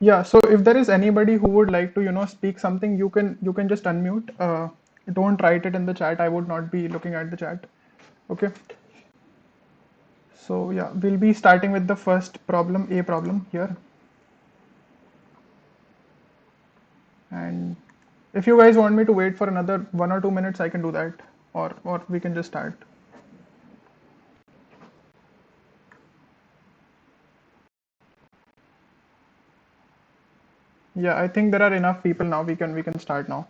Yeah, so if there is anybody who would like to, speak something, you can just unmute. Don't write it in the chat. I would not be looking at the chat. Okay. So yeah, we'll be starting with the first problem, A problem here. And if you guys want me to wait for another 1 or 2 minutes, I can do that, or we can just start. Yeah, I think there are enough people now. We can start now.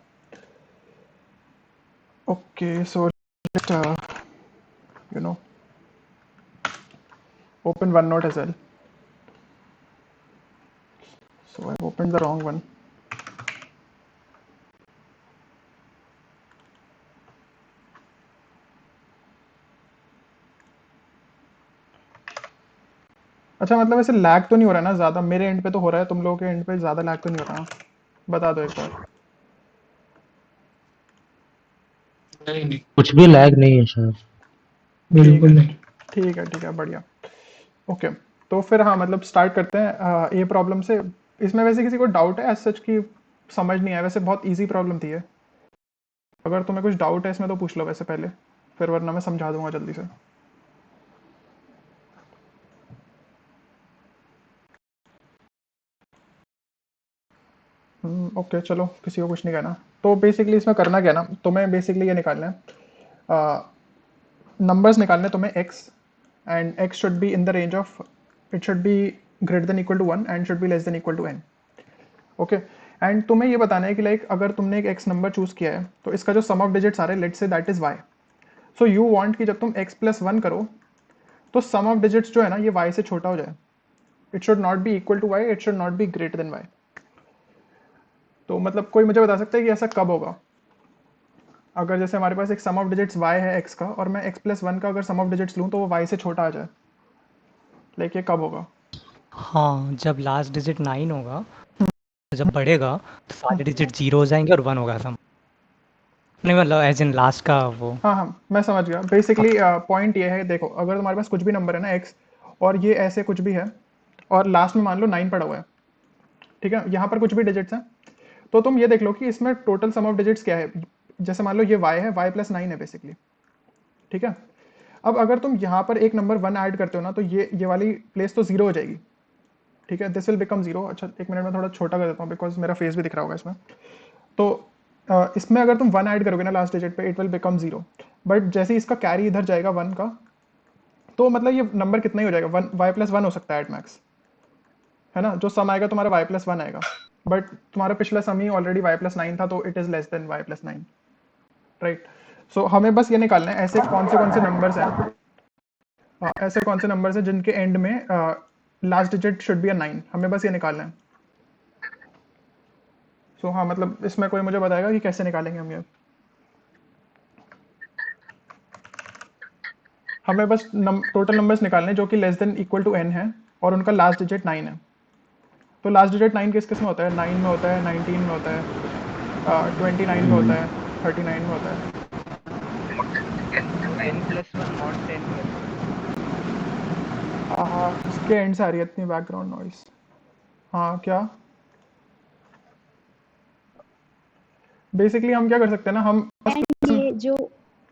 Okay, so let's you know open OneNote as well. So I've opened the wrong one. अच्छा, मतलब ऐसे lag तो नहीं हो रहा ना ज़्यादा? मेरे एंड पे तो हो रहा है, तुम लोगों के एंड पे ज़्यादा लैग तो नहीं हो रहा? बता दो एक बार। नहीं नहीं, कुछ भी लैग नहीं है शायद। ठीक बिल्कुल है, नहीं। ठीक है, बढ़िया। ओके, तो फिर हाँ, मतलब स्टार्ट करते हैं ए प्रॉब्लम से। इसमें वैसे किसी को डाउट है एज सच की? समझ नहीं आया? वैसे बहुत इजी प्रॉब्लम थी ये। अगर तुम्हें कुछ डाउट है इसमें तो पूछ लो वैसे पहले, फिर वरना मैं समझा दूंगा जल्दी से। ओके, चलो, किसी को कुछ नहीं कहना। तो बेसिकली इसमें करना क्या है ना, तुम्हें बेसिकली ये निकालना है, नंबर्स निकालने हैं तुम्हें x, and x should be in the range of, it should be greater than equal to 1 and should be less than equal to n। Okay, and तुम्हें ये बताना है कि लाइक अगर तुमने एक एक्स नंबर चूज किया है तो इसका जो सम ऑफ डिजिट्स आ रहे हैं, let's say that is y. So you want कि जब तुम एक्स प्लस वन करो तो सम ऑफ डिजिट्स जो है ना ये वाई से छोटा हो जाए। It should not be equal to y, it should not be greater than y. तो मतलब कोई मुझे बता सकता है कि ऐसा कब होगा? अगर जैसे हमारे पास एक सम ऑफ डिजिट्स y है x का, और मैं x प्लस वन का अगर सम ऑफ डिजिट्स लूँ तो वो y से छोटा आ जाए, लाइक ये कब होगा? हाँ, जब लास्ट डिजिट 9 होगा, जब बढ़ेगा तो सारे डिजिट 0 हो जाएँगे और 1 होगा सम। नहीं मतलब एज़ इन लास्ट का वो। हाँ हाँ, मैं समझ गया। बेसिकली पॉइंट ये है, देखो अगर तुम्हारे पास कुछ भी नंबर है ना x, और ये ऐसे कुछ भी है, और लास्ट में मान लो 9 पड़ा हुआ है, ठीक है, यहाँ पर कुछ भी डिजिट्स हैं, तो तुम ये देख लो कि इसमें टोटल सम ऑफ डिजिट्स क्या है। जैसे मान लो ये y है, y प्लस 9 है बेसिकली, ठीक है। अब अगर तुम यहाँ पर एक नंबर 1 ऐड करते हो ना तो ये वाली प्लेस तो जीरो हो जाएगी, ठीक है, दिस विल बिकम जीरो। अच्छा, एक मिनट में थोड़ा छोटा कर देता हूँ बिकॉज मेरा फेस भी दिख रहा होगा इसमें। तो इसमें अगर तुम 1 ऐड करोगे ना लास्ट डिजिट पे, it will become zero. But जैसे ही इसका कैरी इधर जाएगा 1 का, तो मतलब ये नंबर कितना ही हो जाएगा, वन, वाई प्लस वन हो सकता है एट मैक्स, है ना। जो सम आएगा तुम्हारा वाई प्लस वन आएगा, बट तुम्हारा पिछला सम ही ऑलरेडी वाई प्लस नाइन था, तो it is less than Y plus nine, right. So हमें बस ये निकालना है ऐसे कौन से नंबर्स हैं, ऐसे कौन से नंबर्स हैं जिनके एंड में last digit should be a 9, हमें बस ये निकालना है। सो हाँ, मतलब इसमें कोई मुझे बताएगा कि कैसे निकालेंगे हम ये? हमें बस टोटल नंबर्स निकालने हैं जो कि less than equal to n है, और उनका लास्ट डिजिट 9 है। तो लास्ट डिजिट 9 किस किस में होता है? 9 में होता है, 19 में होता है, 29 में होता है, 39 में होता है। n+1 not 10+1। हाँ हाँ, इसके एंड से आ रही है इतनी बैकग्राउंड नॉइस। हाँ क्या? बेसिकली हम क्या कर सकते हैं ना, हम एंड ये जो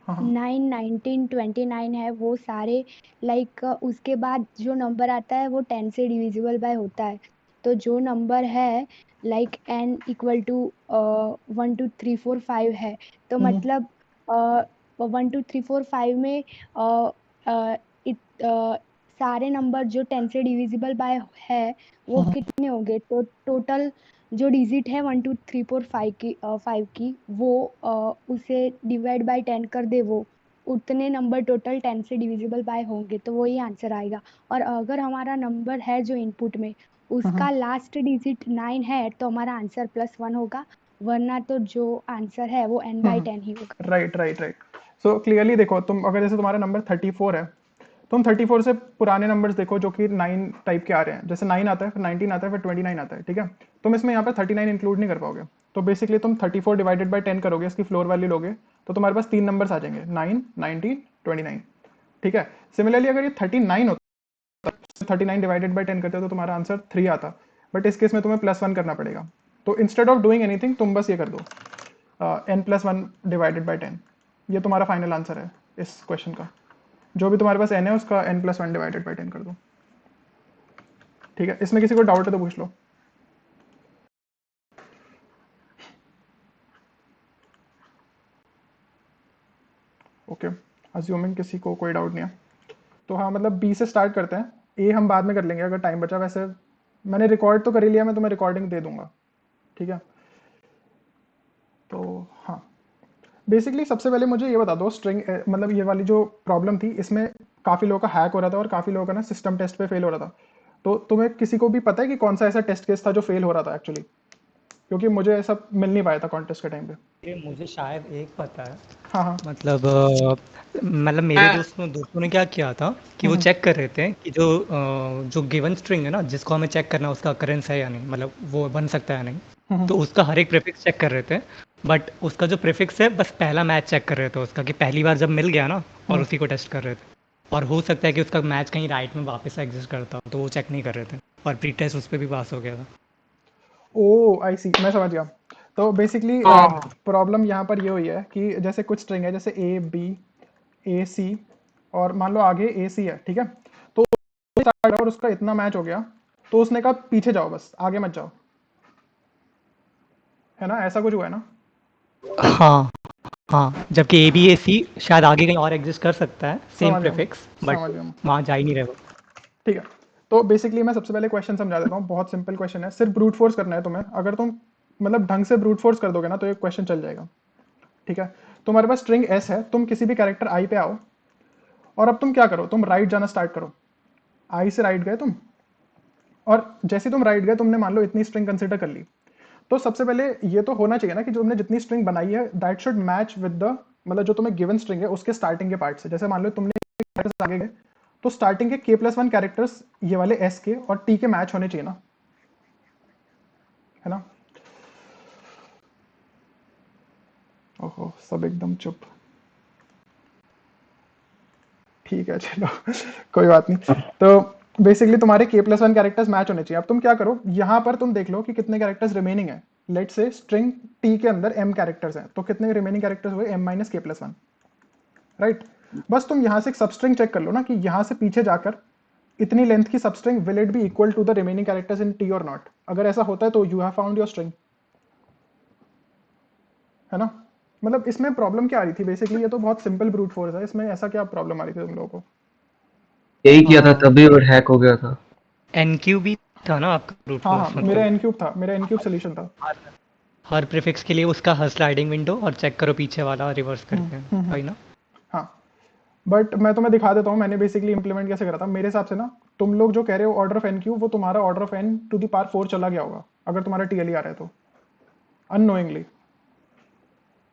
हाँ हाँ 9, 19, 29 है वो सारे लाइक उसके बाद जो नंबर आता है वो 10 से डिविजिबल बाय होता है। तो जो नंबर है लाइक n इक्वल टू 1 2 3 4 5 है, तो मतलब 1 2 3 4 5 में अ, अ, सारे नंबर जो 10 से डिविजिबल बाय है वो कितने होंगे? तो टोटल जो डिजिट है 1 2 3 4 5 की वो उसे डिवाइड बाय 10 कर दे, वो उतने नंबर टोटल 10 से डिविजिबल बाय होंगे, तो वही आंसर आएगा। और अगर हमारा नंबर है जो इनपुट में उसका लास्ट डिजिट 9 है तो हमारा आंसर +1 होगा, वरना तो जो आंसर है वो n/10 ही होगा। Right right right. So clearly देखो, तुम अगर जैसे तुम्हारा नंबर 34 है, तुम 34 से पुराने नंबर्स देखो जो कि 9 टाइप के आ रहे हैं। जैसे 9 आता है, फिर 19 आता है, फिर 29 आता है, ठीक है। तुम इसमें यहाँ पर 39 इंक्लूड नहीं कर पाओगे, तो बेसिकली तुम 34 डिवाइडेड बाय 10 करोगे, इसकी फ्लोर वैल्यू लोगे, तो तुम्हारे पास तीन नंबर्स आ जाएंगे, 9, 19, 29, ठीक है। सिमिलरली अगर ये 39 होता, 39 डिवाइडेड बाय 10 करते हो तो तुम्हारा आंसर 3 आता। बट इस केस में तुम्हें +1 करना पड़ेगा। तो इंस्टेड ऑफ डूइंग एनीथिंग तुम बस ये कर दो n+1 डिवाइडेड बाई 10। ये तुम्हारा फाइनल आंसर है इस क्वेश्चन का। जो भी तुम्हारे पास n है उसका n+1 डिवाइडेड बाई 10 कर दो। ठीक है, इसमें किसी को डाउट है तो पूछ लो। ओके, अज्यूमिंग किसी को कोई डाउट नहीं है तो हाँ, मतलब बी से स्टार्ट करते हैं। ए हम बाद में कर लेंगे अगर टाइम बचा। वैसे मैंने रिकॉर्ड तो कर ही लिया, मैं तुम्हें रिकॉर्डिंग दे दूंगा। ठीक है, तो हाँ, बेसिकली सबसे पहले मुझे ये बता दो, स्ट्रिंग मतलब ये वाली जो प्रॉब्लम थी इसमें काफ़ी लोगों का हैक हो रहा था और काफ़ी लोगों का ना सिस्टम टेस्ट पे फेल हो रहा था। तो तुम्हें किसी को भी पता है कि कौन सा ऐसा टेस्ट केस था जो फेल हो रहा था एक्चुअली? क्योंकि मुझे ऐसा मिल नहीं पाया था कॉन्टेस्ट के टाइम पे। ये मुझे शायद एक पता है। हाँ हाँ। मतलब मेरे दोस्तों ने क्या किया था कि वो हम्म, चेक कर रहे थे कि जो गिवन स्ट्रिंग है ना, जिसको हमें चेक करना है उसका अकरेंस है या नहीं, मतलब वो बन सकता है या नहीं। हम्म, तो उसका हर एक प्रीफिक्स चेक कर रहे थे, बट उसका जो प्रीफिक्स है बस पहला मैच चेक कर रहे थे उसका, कि पहली बार जब मिल गया ना, और हम्म। उसी को टेस्ट कर रहे थे। और हो सकता है कि उसका मैच कहीं राइट में वापस एग्जिस्ट करता हो, तो वो चेक नहीं कर रहे थे, और प्री टेस्ट उस पर भी पास हो गया था। ओ आई सी, मैं समझ गया। तो बेसिकली हाँ प्रॉब्लम यहाँ पर ये हुई है कि जैसे कुछ स्ट्रिंग है, जैसे ए बी ए सी, और मान लो आगे ए सी है, ठीक है। तो और उसका इतना मैच हो गया तो उसने कहा पीछे जाओ, बस आगे मत जाओ, है ना? ऐसा कुछ हुआ है ना? हाँ हाँ, जबकि ए बी ए सी शायद आगे कहीं और एग्जिस्ट कर सकता है, सेम समझ गया मैं, प्रीफिक्स, बट समझ गया मैं। वहाँ जा ही नहीं रहे वो। ठीक है, तो बेसिकली मैं सबसे पहले क्वेश्चन समझा देता हूँ। बहुत सिंपल क्वेश्चन है, सिर्फ ब्रूट फोर्स करना है तुम्हें। अगर तुम मतलब ढंग से ब्रूट फोर्स कर दोगे ना तो ये क्वेश्चन चल जाएगा। ठीक है, तुम्हारे पास स्ट्रिंग एस है, तुम किसी भी कैरेक्टर आई पे आओ, और अब तुम क्या करो, तुम राइट जाना स्टार्ट करो। आई से राइट गए तुम, और जैसे तुम राइट गए, तुमने मान लो इतनी स्ट्रिंग कंसिडर कर ली। तो सबसे पहले ये तो होना चाहिए ना कि जो तुमने जितनी स्ट्रिंग बनाई है that should match with the, मतलब जो तुम्हें गिवन स्ट्रिंग है उसके स्टार्टिंग के पार्ट से। जैसे मान लो तुमने characters आगे गए, तो स्टार्टिंग के k+1 कैरेक्टर्स ये वाले एस के और टी के मैच होने चाहिए ना, है ना? ओहो, सब एकदम चुप। ठीक है चलो कोई बात नहीं। तो बेसिकली तुम्हारे k+1 कैरेक्टर्स मैच होने चाहिए। अब तुम क्या करो, यहाँ पर तुम देख लो कि कितने कैरेक्टर्स रिमेनिंग है। लेट से स्ट्रिंग टी के अंदर m कैरेक्टर्स हैं, तो कितने रिमेनिंग कैरेक्टर्स हुए? m-k+1, right? बस तुम यहाँ से एक सबस्ट्रिंग चेक कर लो ना कि यहाँ से पीछे जाकर इतनी लेंथ की substring will it be equal to the remaining characters in t और नॉट। अगर ऐसा होता है तो you have found your string, है ना? मतलब इसमें प्रॉब्लम क्या आ रही थी बेसिकली? ये तो बहुत सिंपल ब्रूट फोर्स है, इसमें ऐसा क्या प्रॉब्लम आ रही थी तुम लोगों को? यही किया था तभी और हैक हो गया था। एन क्यू भी था ना आपका ब्रूट हाँ हाँ, फोर्स, मेरा मतलब एन क्यूब था, मेरा एन क्यूब सोल्यूशन था। हर प्रीफिक्स के लिए उसका हर स्लाइडिंग विंडो और चेक करो पीछे वाला रिवर्स करके, वही ना? हाँ, बट मैं तुम्हें दिखा देता हूँ मैंने बेसिकली इंप्लीमेंट कैसे करा था। मेरे हिसाब से ना, तुम लोग जो कह रहे हो ऑर्डर ऑफ एन क्यूब, वो तुम्हारा order of n to the power 4 चला गया होगा अगर तुम्हारा टीएलई आ रहा है तो, अननोइंगली।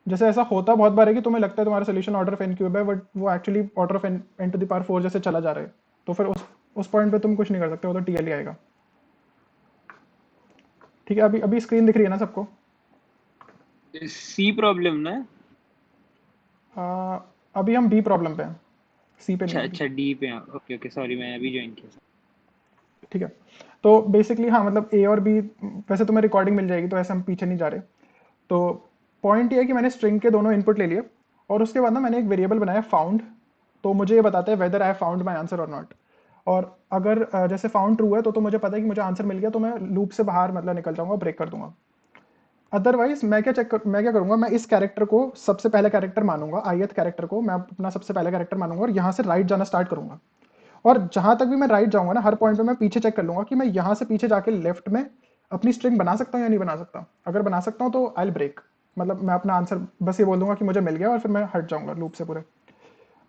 जैसे ऐसा होता बहुत बार है कि तुम्हें लगता है तुम्हारा solution order of n cube है, बट वो actually order of n to the power 4 जैसे चला जा रहा है। तो फिर उस पॉइंट पे तुम कुछ नहीं कर सकते, वो तो टीएलई आएगा। ठीक है, अभी अभी स्क्रीन दिख रही है ना सबको? सी प्रॉब्लम ना? अभी हम बी प्रॉब्लम पे हैं, सी पे नहीं अच्छा है अभी। अच्छा, डी पे। ओके ओके, सॉरी मैं अभी ज्वाइन किया। ठीक है, तो बेसिकली हाँ, मतलब ए और बी, वैसे तुम्हें रिकॉर्डिंग मिल जाएगी तो ऐसे हम पीछे नहीं जा रहे। तो पॉइंट ये है कि मैंने स्ट्रिंग के दोनों इनपुट ले लिए, और उसके बाद ना मैंने एक वेरिएबल बनाया फाउंड। तो मुझे ये बताता है whether I found my answer और नॉट। और अगर जैसे फाउंड ट्रू है तो मुझे पता है कि मुझे आंसर मिल गया, तो मैं लूप से बाहर मतलब निकल जाऊंगा, ब्रेक कर दूंगा। अदरवाइज मैं क्या करूंगा, मैं इस कैरेक्टर को सबसे पहला कैरेक्टर मानूंगा, ith कैरेक्टर को मैं अपना सबसे पहला कैरेक्टर मानूंगा, और यहाँ से राइट जाना स्टार्ट करूंगा। और जहां तक भी मैं राइट जाऊंगा ना, हर पॉइंट पे मैं पीछे चेक कर लूंगा कि मैं यहाँ से पीछे जाके लेफ्ट में अपनी स्ट्रिंग बना सकता हूँ या नहीं बना सकता। अगर बना सकता हूँ तो आई ब्रेक, मतलब मैं अपना आंसर बस ये बोल दूंगा कि मुझे मिल गया, और फिर मैं हट जाऊंगा लूप से पूरे।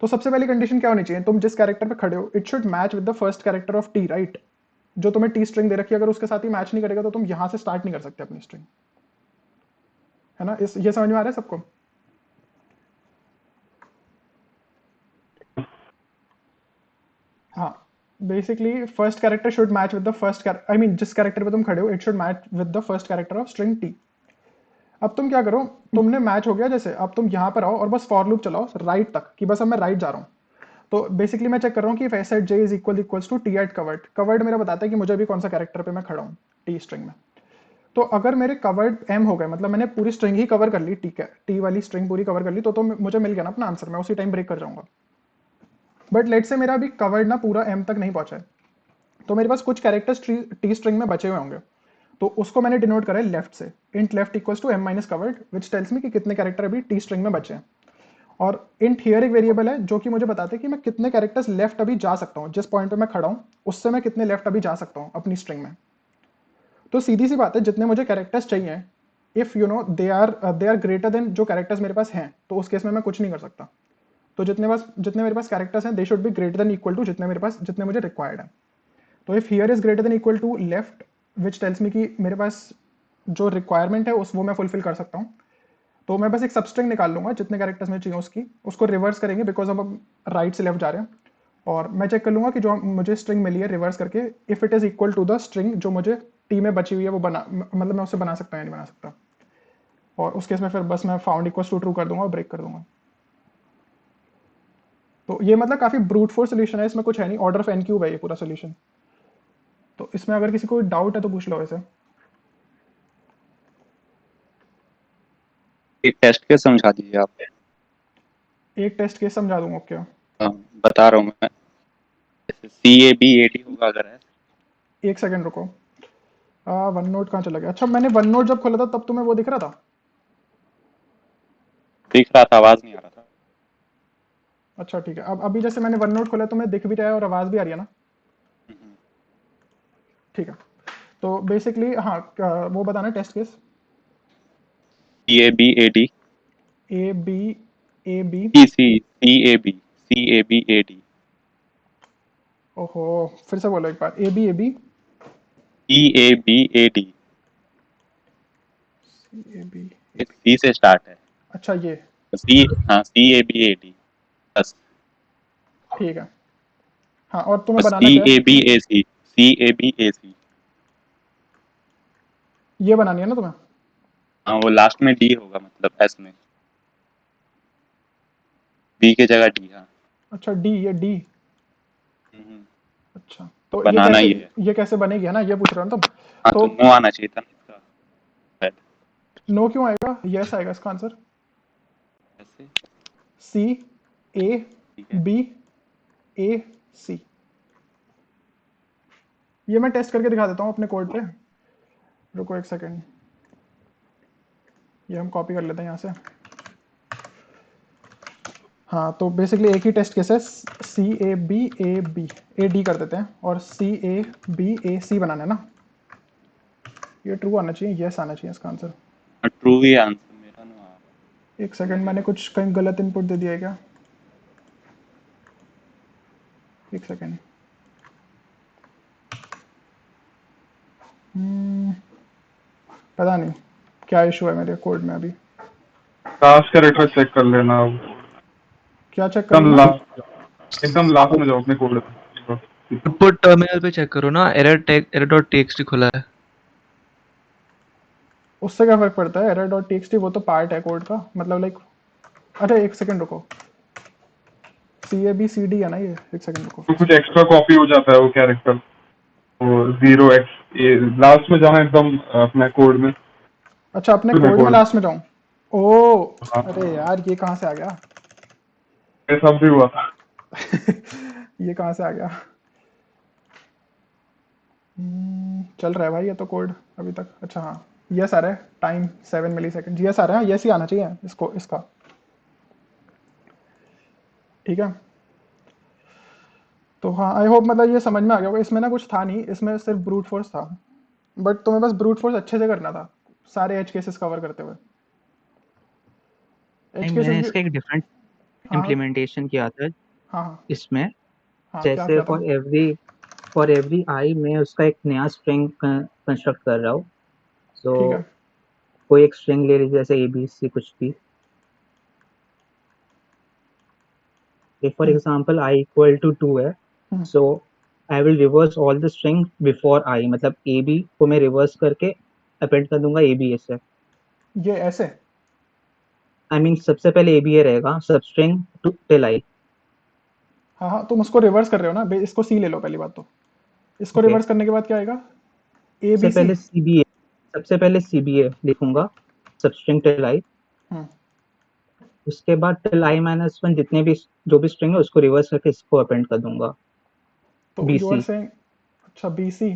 तो सबसे पहली कंडीशन क्या होनी चाहिए, तुम जिस कैरेक्टर पे खड़े हो it should match with the first character of T, right? जो तुम्हें टी स्ट्रिंग दे रखी है, अगर उसके साथ ही मैच नहीं करेगा तो तुम यहाँ से स्टार्ट नहीं कर सकते अपनी स्ट्रिंग, है ना? ये समझ में आ रहा है सबको? हाँ, basically first character should match with the first, I mean जिस कैरेक्टर पे तुम खड़े हो it should match with the first character of string T. अब तुम क्या करो, तुमने मैच हो गया जैसे, अब तुम यहाँ पर आओ और बस फॉर लूप चलाओ राइट तक, कि बस अब मैं राइट जा रहा हूँ। तो बेसिकली मैं चेक कर रहा हूँ कि s at j is equals to t at covered. Covered मेरा बताता है कि मुझे अभी कौन सा कैरेक्टर पे मैं खड़ा हूँ टी स्ट्रिंग में। तो अगर मेरे कवर्ड एम हो गए, मतलब मैंने पूरी स्ट्रिंग ही कवर कर ली, ठीक है, टी वाली स्ट्रिंग पूरी कवर कर ली, तो मुझे मिल गया ना अपना आंसर, मैं उसी टाइम ब्रेक कर जाऊंगा। बट लेट से मेरा अभी कवर्ड ना पूरा एम तक नहीं पहुंचा है, तो मेरे पास कुछ कैरेक्टर्स टी स्ट्रिंग में बचे हुए होंगे, तो उसको मैंने डिनोट करा है लेफ्ट से, int left equals to m minus covered, which tells me कि कितने कैरेक्टर अभी टी स्ट्रिंग में बचे हैं। और इंट हियर एक वेरिएबल है जो कि मुझे बताता है कि मैं कितने कैरेक्टर्स लेफ्ट अभी जा सकता हूँ, जिस पॉइंट पे मैं खड़ा हूँ उससे मैं कितने लेफ्ट अभी जा सकता हूँ अपनी स्ट्रिंग में। तो सीधी सी बात है, जितने मुझे कैरेक्टर्स चाहिए, if you know they are greater than जो कैरेक्टर्स मेरे पास हैं, तो उस केस में मैं कुछ नहीं कर सकता। तो जितने मेरे पास कैरेक्टर्स हैं, they should be greater than equal to जितने मुझे रिक्वायर्ड है। तो if here is greater than equal to left, which tells me कि मेरे पास जो रिक्वायरमेंट है वो मैं फुलफिल कर सकता हूँ, तो मैं बस एक सबस्ट्रिंग निकाल लूंगा जितने कैरेक्टर्स में चाहिए उसकी, उसको रिवर्स करेंगे बिकॉज हम राइट से लेफ्ट जा रहे हैं, और मैं चेक कर लूंगा कि जो मुझे स्ट्रिंग मिली है रिवर्स करके, if it is equal to the string जो मुझे टी में बची हुई है, वो मतलब मैं उसे बना सकता है या नहीं बना सकता। और उस केस में फिर बस मैं फाउंड इक्वल टू ट्रू कर दूंगा और ब्रेक कर दूंगा। तो ये मतलब काफी ब्रूट फोर्स सोल्यूशन है, इसमें कुछ है नहीं, ऑर्डर ऑफ एन क्यूब है ये पूरा सोल्यूशन। तो इसमें अगर किसी को डाउट है तो पूछ लो वैसे। एक टेस्ट के समझा दीजिए आप। एक टेस्ट केस समझा दूंगा क्या? बता रहा हूँ मैं, CABAD होगा अगर है। एक सेकंड रुको, वन नोट कहाँ चला गया? अच्छा, मैंने वन नोट जब खोला था तब तुम्हें वो दिख रहा था? दिख रहा था, आवाज नहीं आ रहा था। अच्छा ठीक है, अब अभी जैसे मैंने वन नोट खोला तो मैं दिख भी रहा है और आवाज भी आ रही है ना? ठीक है, तो बेसिकली हाँ, वो बताना test case. CABAD A B CABAD ओहो, फिर से बोलो एक बार, ए बी CABAD C से स्टार्ट है। अच्छा ये, C, हाँ CABAD बस। ठीक है। हाँ, और तुम्हें बस बनाना क्या है? CABAC ये बनानी है ना तुम्हें? हाँ, वो लास्ट में D होगा, मतलब S में B के जगह D। हाँ अच्छा डी, ये डी, अच्छा तो बनाना ही है। ये कैसे बनेगी, है ना, ये पूछ रहे हो ना तुम? हाँ तो नो आना चाहिए था ना इसका। नो क्यों आएगा, यस आएगा इसका आंसर। ऐसे सी ए ठीक है। बी ए सी, ये मैं टेस्ट करके दिखा देता हूँ अपने कोड पे, रुको एक सेकेंड, ये हम कॉपी कर लेते हैं यहाँ से। हाँ, तो बेसिकली एक ही टेस्ट केस है, CABAB, AD कर देते हैं और CABAC बनाना है ना, ये ट्रू आना चाहिए, यस आना चाहिए इसका आंसर। ट्रू ही आंसर मेरा ना। एक सेकंड, मैंने कुछ कहीं गलत इनपुट दे दिया है क्या? एक सेकंड, पता नहीं क्या इशू है मेरे कोड में अभी। लास्ट कैरेक्टर चेक कर लेना अब। क्या चेक एकदम करना? एकदम लास्ट में जाओ अपने कोड में। इनपुट टर्मिनल पे चेक करो ना, एरर डॉट टीएक्सटी खुला है। उससे क्या फर्क पड़ता है, एरर डॉट टीएक्सटी वो तो पार्ट है कोड का, मतलब लाइक, अरे एक सेकंड रुको, CABCD है ना ये, एक सेकंड रुको। तो कुछ एक्स्ट्रा कॉपी हो जाता है वो कैरेक्टर, वो 0x लास्ट में जाना एकदम अपने कोड में। अच्छा, अपने कोड में लास्ट में जाऊं? ओ अरे यार, ये कहाँ से आ गया? ये सब भी हुआ। ये कहाँ से आ गया? चल रहा है भाई ये तो कोड अभी तक। अच्छा हाँ, यस आ रहा है, टाइम 7 मिली सेकेंड, यस आ रहा है, यस ही आना चाहिए इसको, इसका, ठीक है। तो हाँ, आई होप मतलब ये समझ में आ गया होगा, इसमें ना कुछ था नहीं, इसमें सिर्फ ब्रूट फोर्स था, बट तुम्हें बस ब्रूट फोर्स अच्छे से करना था, सारे एज केसेस कवर करते हुए। एज मैंने केसेस इसका एक डिफरेंट हाँ इम्प्लीमेंटेशन किया था हाँ हाँ इसमें। हाँ, क्या जैसे किया था? फॉर एवरी आई मैं उसका एक नया स्ट्रिंग कंस्ट्रक्ट कर रहा हूँ। सो ठीक है, कोई एक स्ट्रिंग ले लीजिए, जैसे ABC कुछ भी। For example I equal to 2 है, so I will reverse all the string before I, मतलब AB को मैं रिवर्स करके अपेंड कर दूंगा ABA से। ये ऐसे? आई मीन सबसे पहले ABA रहेगा सब स्ट्रिंग टिल I। हाँ हाँ, तुम उसको रिवर्स कर रहे हो ना, इसको सी ले लो पहली बात तो। इसको Okay. रिवर्स करने के बाद क्या आएगा? ए सबसे बी सी। पहले CBA, सबसे पहले CBA लिखूंगा, सबस्ट्रिंग टिल आई। उसके बाद टिल i-1 जितने भी जो भी स्ट्रिंग है उसको रिवर्स करके इसको अपेंड कर दूंगा, तो यू आर BC। सेइंग अच्छा बी सी।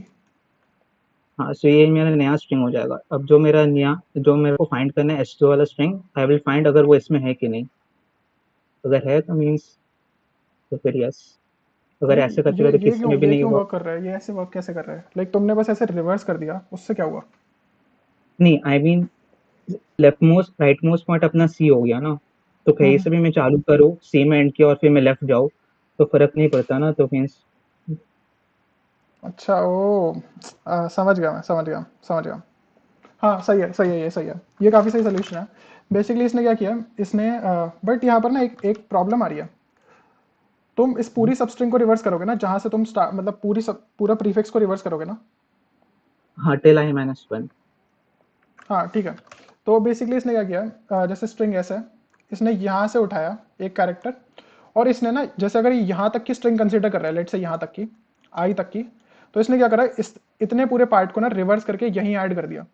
हाँ, सो ये मेरा नया स्ट्रिंग हो जाएगा। अब जो मेरे को फाइंड करना है S2 वाला स्ट्रिंग, आई विल फाइंड अगर वो इसमें है कि नहीं। अगर है तो मीन्स तो फिर यस, अगर नहीं, ऐसे करते करते किसी में भी ये नहीं क्यों हुआ। वर्क कर रहा है? ये ऐसे वर्क कैसे कर रहा है? लाइक तुमने बस ऐसे रिवर्स कर दिया, उससे क्या हुआ? नहीं, I mean left most right most point अपना C हो गया ना, तो कहीं से भी मैं चालू करूँ C में एंड किया और फिर मैं लेफ्ट जाऊँ तो फर्क नहीं पड़ता ना, तो मीन्स। अच्छा ओ, समझ गया मैं, समझ गया। हाँ सही है, ये सही है, ये काफ़ी सही सोल्यूशन है। बेसिकली इसने क्या किया, इसने बट यहाँ पर ना एक प्रॉब्लम आ रही है। तुम इस पूरी सबस्ट्रिंग को रिवर्स करोगे ना, जहाँ से तुम मतलब पूरा प्रीफिक्स को रिवर्स करोगे ना। हाँ, टिल i-1। हाँ ठीक है। तो बेसिकली इसने क्या किया, जैसे स्ट्रिंग ऐसे है, इसने यहाँ से उठाया एक कैरेक्टर, और इसने ना जैसे अगर यहाँ तक की स्ट्रिंग कंसीडर कर रहा है, लेट से यहाँ तक की, आई तक की, तो इसने क्या करा, इस इतने पूरे पार्ट को ना रिवर्स करके यहीं ऐड कर दिया।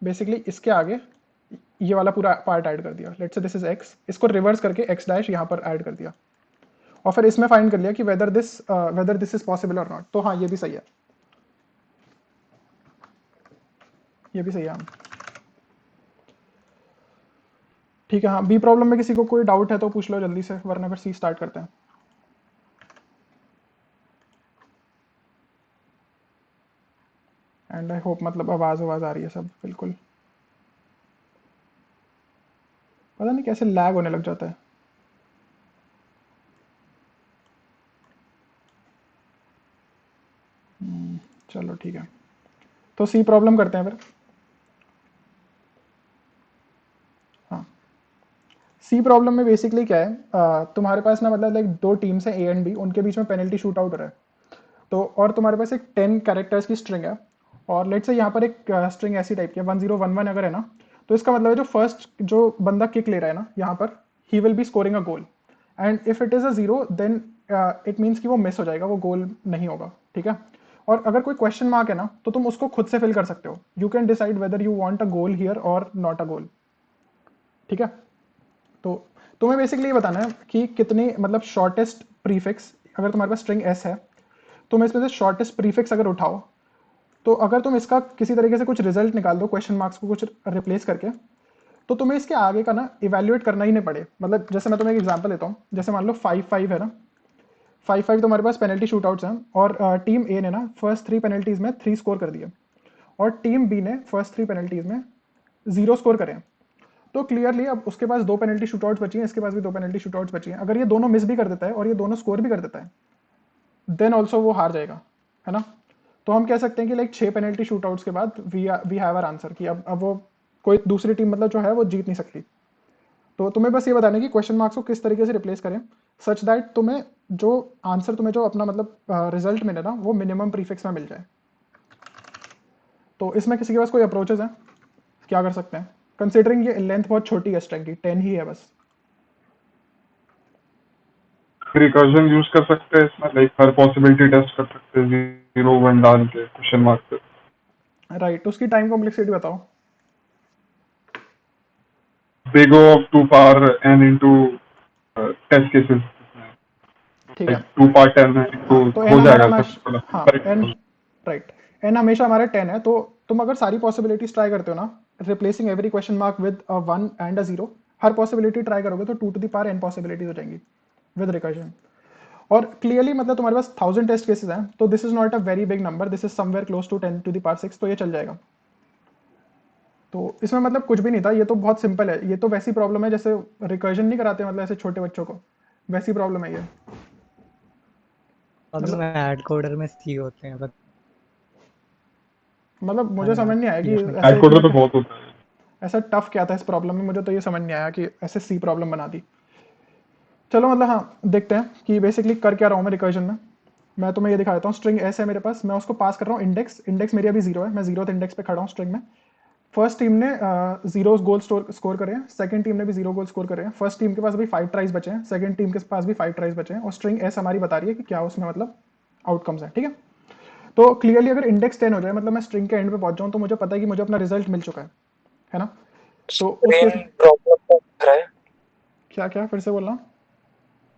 बेसिकली इसके आगे ये वाला पूरा पार्ट ऐड कर दिया। Late say this is x, इसको रिवर्स करके एक्स डैश यहाँ पर ऐड कर दिया, और फिर इसमें फाइंड कर लिया कि वेदर दिस इज पॉसिबल और नॉट। तो हाँ, ये भी सही है, ये भी सही है। हाँ ठीक है। हाँ, बी प्रॉब्लम में किसी को कोई डाउट है तो पूछ लो जल्दी से, वरना फिर सी स्टार्ट करते हैं। एंड आई होप मतलब आवाज़ आ रही है सब बिल्कुल। पता नहीं कैसे लैग होने लग जाता है। चलो ठीक है, तो सी प्रॉब्लम करते हैं फिर। हाँ, सी प्रॉब्लम में बेसिकली क्या है, तुम्हारे पास ना मतलब लाइक दो टीम्स हैं, ए एंड बी, उनके बीच में पेनल्टी शूट आउट हो रहा है। तो और तुम्हारे पास एक 10 कैरेक्टर्स की स्ट्रिंग है, और लेट से यहाँ पर एक स्ट्रिंग ऐसी टाइप की है 1011 अगर है ना, तो इसका मतलब है जो फर्स्ट जो बंदा किक ले रहा है ना यहाँ पर, he will be scoring a goal, and if it is a zero then it means कि वो मिस हो जाएगा, वो गोल नहीं होगा। ठीक है। और अगर कोई क्वेश्चन मार्क है ना, तो तुम उसको खुद से फिल कर सकते हो। You can decide whether you want a goal here और नॉट अ गोल। ठीक है। तो तुम्हें बेसिकली ये बताना है कि कितनी मतलब शॉर्टेस्ट प्रीफिक्स, अगर तुम्हारे पास स्ट्रिंग एस है, तुम इसमें से शॉर्टेस्ट प्रीफिक्स अगर उठाओ, तो अगर तुम इसका किसी तरीके से कुछ रिजल्ट निकाल दो, क्वेश्चन मार्क्स को कुछ रिप्लेस करके, तो तुम्हें इसके आगे का ना इवेल्युएट करना ही नहीं पड़े। मतलब जैसे मैं तुम्हें एक एग्जांपल लेता हूँ, जैसे मान लो 5-5 है ना, 5-5 तुम्हारे पास पेनल्टी शूटआउट्स हैं, और टीम ए ने ना फर्स्ट 3 पेनल्टीज में 3 स्कोर कर दिए, और टीम बी ने फर्स्ट 3 पेनल्टीज में 0 स्कोर करें। तो क्लियरली अब उसके पास 2 पेनल्टी शूटआउट्स बची हैं, इसके पास भी 2 पेनल्टी शूटआउट्स बची हैं। अगर ये दोनों मिस भी कर देता है और ये दोनों स्कोर भी कर देता है, देन ऑल्सो वो हार जाएगा, है ना। तो हम कह सकते हैं कि लाइक 6 पेनल्टी शूटआउट्स के बाद वी हैव आवर आंसर, कि अब वो कोई दूसरी टीम मतलब जो है वो जीत नहीं सकती। तो तुम्हें बस ये बताना है कि क्वेश्चन मार्क्स को किस तरीके से रिप्लेस करें, सच दैट तुम्हें जो आंसर, तुम्हें जो अपना मतलब रिजल्ट मिले ना, वो मिनिमम प्रीफिक्स में मिल जाए। तो इसमें किसी के पास कोई अप्रोचेस हैं, क्या कर सकते हैं, कंसिडरिंग ये लेंथ बहुत छोटी है स्ट्रिंग की, 10 ही है बस। रिकर्जन यूज कर सकते हैं इसमें, लाइक हर पॉसिबिलिटी टेस्ट कर सकते हैं 0-1 डाल के क्वेश्चन मार्क पे। राइट, उसकी टाइम कॉम्प्लेक्सिटी बताओ। They go up to power n into test cases, ठीक है। like 2 power 10 है, तो हाँ, तो हो n जाएगा हमारा सब हाँ करेक्ट। n, राइट, n हमेशा हमारा 10 है। तो तुम अगर सारी पॉसिबिलिटीज ट्राई करते हो ना, replacing every question mark with a 1 and a 0, हर पॉसिबिलिटी ट्राई करोगे तो 2 to the power n possibilities हो जाएंगी विद रिकर्जन। और क्लियरली मतलब तुम्हारे पास 1000 टेस्ट केसेस हैं, तो this is not a very big number, this is somewhere close to 10 to the power 6, तो ये चल जाएगा। तो इसमें मतलब कुछ भी नहीं था, ये तो बहुत सिंपल है। ये तो वैसी प्रॉब्लम है जैसे रिकर्जन नहीं कराते मतलब ऐसे छोटे बच्चों को, वैसी प्रॉब्लम है ये। प्रॉब्लम है ऐड कोडर में सी होते हैं, बट मतलब मुझे समझ नहीं आया कि PF ऐसे कोड इतने तो बहुत होता है। ऐसा टफ क्या था इस प्रॉब्लम में, मुझे तो ये समझ नहीं आया कि ऐसे सी प्रॉब्लम बना दी। चलो मतलब हाँ, देखते हैं कि बेसिकली कर क्या रहा हूँ मैं रिकर्जन में। मैं तुम्हें ये दिखा देता हूँ, स्ट्रिंग एस है मेरे पास, मैं उसको पास कर रहा हूँ इंडेक्स, इंडेक्स मेरी अभी 0 है, मैं 0th इंडेक्स पे खड़ा हूँ स्ट्रिंग में। फर्स्ट टीम ने 0 गोल स्कोर करे हैं, सेकंड टीम ने भी 0 गोल स्कोर करे हैं। फर्स्ट टीम के पास अभी 5 ट्राइज बचे हैं, सेकंड टीम के पास भी 5 ट्राइज बचे हैं, और स्ट्रिंग एस हमारी बता रही है कि क्या उसमें मतलब आउटकम्स हैं। ठीक है, तो क्लियरली अगर इंडेक्स 10 हो जाए, मतलब मैं स्ट्रिंग के एंड पे पहुंच जाऊं, तो मुझे पता है कि मुझे अपना रिजल्ट मिल चुका है ना। तो उस केस में प्रॉब्लम दिख रहा है। क्या क्या फिर से बोलना।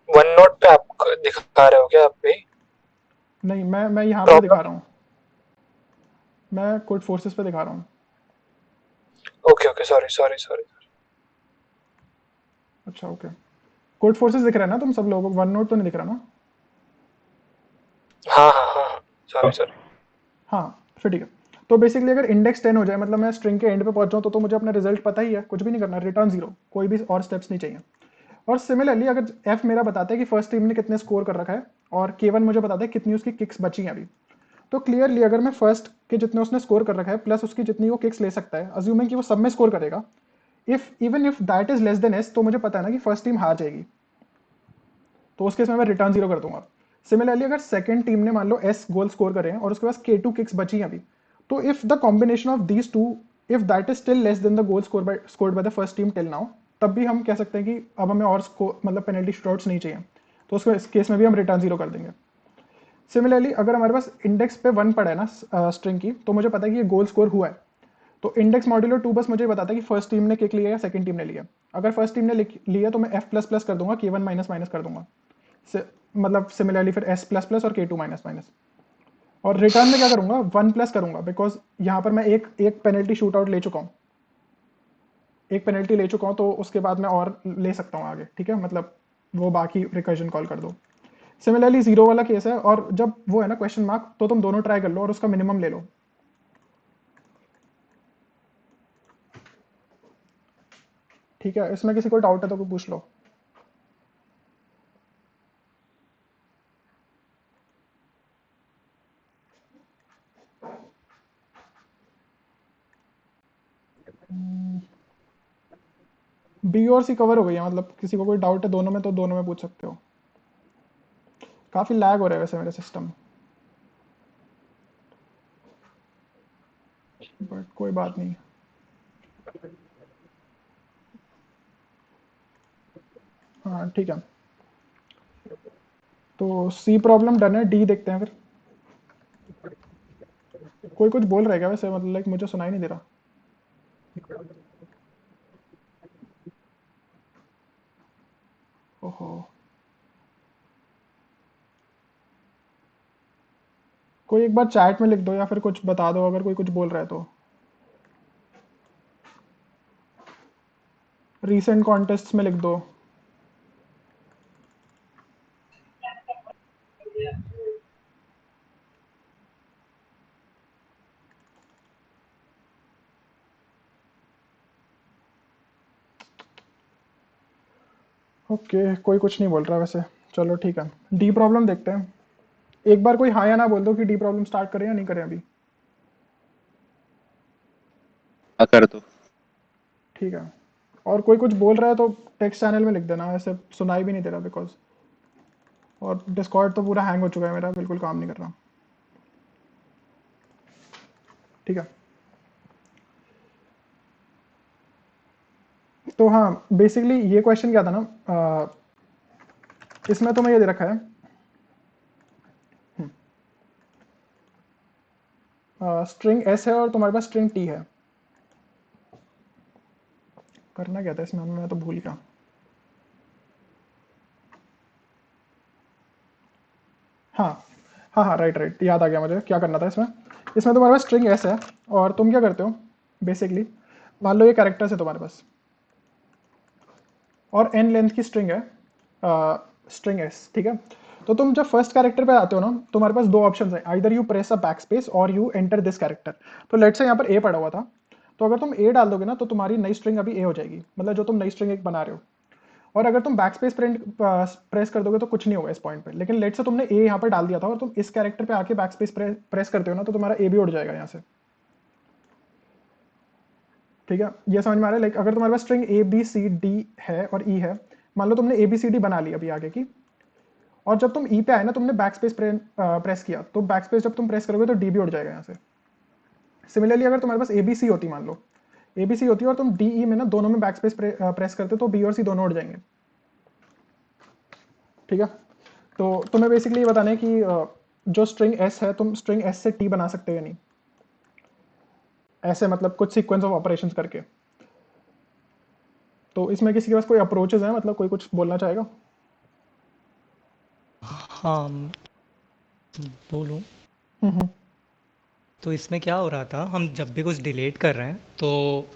वन नोट पे आप दिखा रहे हो क्या आप भी? नहीं, मैं यहाँ पे दिखा रहा हूँ, मैं कोड फोर्सेस पे दिखा रहा हूँ। Okay okay, sorry sorry sorry. अच्छा ओके, कोड फोर्सेस दिख रहा है ना तुम सब लोगों को, वन नोट तो नहीं दिख रहा ना। हाँ हाँ हाँ, सॉरी सॉरी। हाँ फिर ठीक है। तो बेसिकली अगर इंडेक्स 10 हो जाए, मतलब मैं स्ट्रिंग के एंड पे पहुंच जाऊँ, तो मुझे अपना रिजल्ट पता ही है, कुछ भी नहीं करना, रिटर्न 0, कोई भी और स्टेप्स नहीं चाहिए। और सिमिलरली अगर एफ मेरा बताता है कि फर्स्ट टीम ने कितने स्कोर कर रखा है, और K1 मुझे बताता है कितनी उसकी किक्स बची हैं अभी, तो क्लियरली अगर मैं फर्स्ट के जितने उसने स्कोर कर रखा है प्लस उसकी जितनी वो किक्स ले सकता है, अज्यूमिंग कि वो सब में स्कोर करेगा, even if that is less then S, तो मुझे पता है ना कि फर्स्ट टीम हार जाएगी, तो उस केस में मैं रिटर्न 0 कर दूंगा। सिमिलरली अगर सेकंड टीम ने मान लो एस गोल स्कोर करे हैं और उसके पास K2 किक्स बची हैं अभी, तो if the combination of these two, if that is still less than the goal scored by the first team till now, तब भी हम कह सकते हैं कि अब हमें और मतलब पेनल्टी शूटआउट्स नहीं चाहिए, तो उसको इस केस में भी हम रिटर्न 0 कर देंगे। सिमिलरली अगर हमारे पास इंडेक्स पे 1 पड़ा है ना स्ट्रिंग की, तो मुझे पता है कि ये गोल स्कोर हुआ है, तो इंडेक्स मॉड्यूलो 2 बस मुझे बताता है कि फर्स्ट टीम ने किक लिया या सेकंड टीम ने लिया। अगर फर्स्ट टीम ने लिया तो मैं F प्लस प्लस कर दूंगा, K1 माइनस माइनस कर दूंगा, मतलब सिमिलरली फिर S प्लस प्लस और K2 माइनस माइनस, और रिटर्न में क्या करूंगा, 1 प्लस करूंगा, बिकॉज यहाँ पर मैं एक पेनल्टी शूट आउट ले चुका हूँ, एक पेनल्टी ले चुका हूँ, तो उसके बाद मैं और ले सकता हूँ आगे। ठीक है, मतलब वो बाकी रिकर्जन कॉल कर दो। सिमिलरली 0 वाला केस है, और जब वो है ना क्वेश्चन मार्क, तो तुम दोनों ट्राई कर लो और उसका मिनिमम ले लो। ठीक है, इसमें किसी को डाउट है तो कोई पूछ लो। बी और सी कवर हो गई है, मतलब किसी को कोई डाउट है दोनों में तो दोनों में पूछ सकते हो। काफी लैग हो रहा है वैसे मेरा सिस्टम, बट कोई बात नहीं। हाँ ठीक है, तो सी प्रॉब्लम डन है, डी देखते हैं फिर। कोई कुछ बोल रहा है क्या वैसे, मतलब लाइक मुझे सुनाई नहीं दे रहा। ओहो, कोई एक बार चैट में लिख दो या फिर कुछ बता दो अगर कोई कुछ बोल रहा है तो। रीसेंट कॉन्टेस्ट में लिख दो। ओके, कोई कुछ नहीं बोल रहा वैसे, चलो ठीक है, डी प्रॉब्लम देखते हैं। एक बार कोई हाँ या ना बोल दो कि डी प्रॉब्लम स्टार्ट करें या नहीं करें अभी। कर दो। ठीक है, और कोई कुछ बोल रहा है तो टेक्स्ट चैनल में लिख देना, ऐसे सुनाई भी नहीं दे रहा बिकॉज, और डिस्कॉर्ड तो पूरा हैंग हो चुका है मेरा, बिल्कुल काम नहीं कर रहा। ठीक है, तो हाँ बेसिकली ये क्वेश्चन क्या था ना, इसमें तुम्हें ये दे रखा है, स्ट्रिंग एस है और तुम्हारे पास स्ट्रिंग टी है। करना क्या था इसमें, मैं तो भूल गया। हाँ हाँ हाँ, राइट राइट, याद आ गया मुझे क्या करना था इसमें। इसमें तुम्हारे पास स्ट्रिंग एस है, और तुम क्या करते हो बेसिकली, मान लो ये कैरेक्टर्स है तुम्हारे पास, और n लेंथ की स्ट्रिंग है स्ट्रिंग एस। ठीक है, तो तुम जब फर्स्ट कैरेक्टर पे आते हो ना, तुम्हारे पास दो ऑप्शंस हैं, either you press a back space और यू एंटर दिस कैरेक्टर। तो लेट्स से यहाँ पर ए पड़ा हुआ था, तो अगर तुम ए डाल दोगे ना, तो तुम्हारी नई स्ट्रिंग अभी ए हो जाएगी, मतलब जो तुम नई स्ट्रिंग एक बना रहे हो। और अगर तुम बैक स्पेस प्रेस कर दोगे तो कुछ नहीं होगा इस पॉइंट पे। लेकिन लेट्स से तुमने ए यहाँ पर डाल दिया था और तुम इस कैरेक्टर पे आके बैक स्पेस प्रेस करते हो ना, तो तुम्हारा ए भी उड़ जाएगा यहाँ से। ठीक है, ये समझ में आ रहा है। लाइक अगर तुम्हारे पास string A B C D है और ई है, मान लो तुमने ए बी सी डी बना ली अभी आगे की, और जब तुम ई पे आए ना, तुमने बैक स्पेस प्रेस किया, तो बैक स्पेस जब तुम प्रेस करोगे तो डी भी उड़ जाएगा यहाँ से। सिमिलरली अगर तुम्हारे पास ए बी सी होती मान लो, ABC होती है और तुम DE में ना दोनों में बैक स्पेस प्रेस करते हो तो B और C दोनों उड़ जाएंगे, ठीक है। तो तुम्हें बेसिकली ये बताना है कि जो स्ट्रिंग S है तुम स्ट्रिंग S से T बना सकते हो या नहीं, ऐसे मतलब कुछ सीक्वेंस ऑफ ऑपरेशंस करके। तो इसमें किसी के पास कोई अप्रोचेस है, मतलब कोई कुछ बोलना चाहेगा? हाँ बोलूँ। हम्म। तो इसमें क्या हो रहा था, हम जब भी कुछ डिलीट कर रहे हैं तो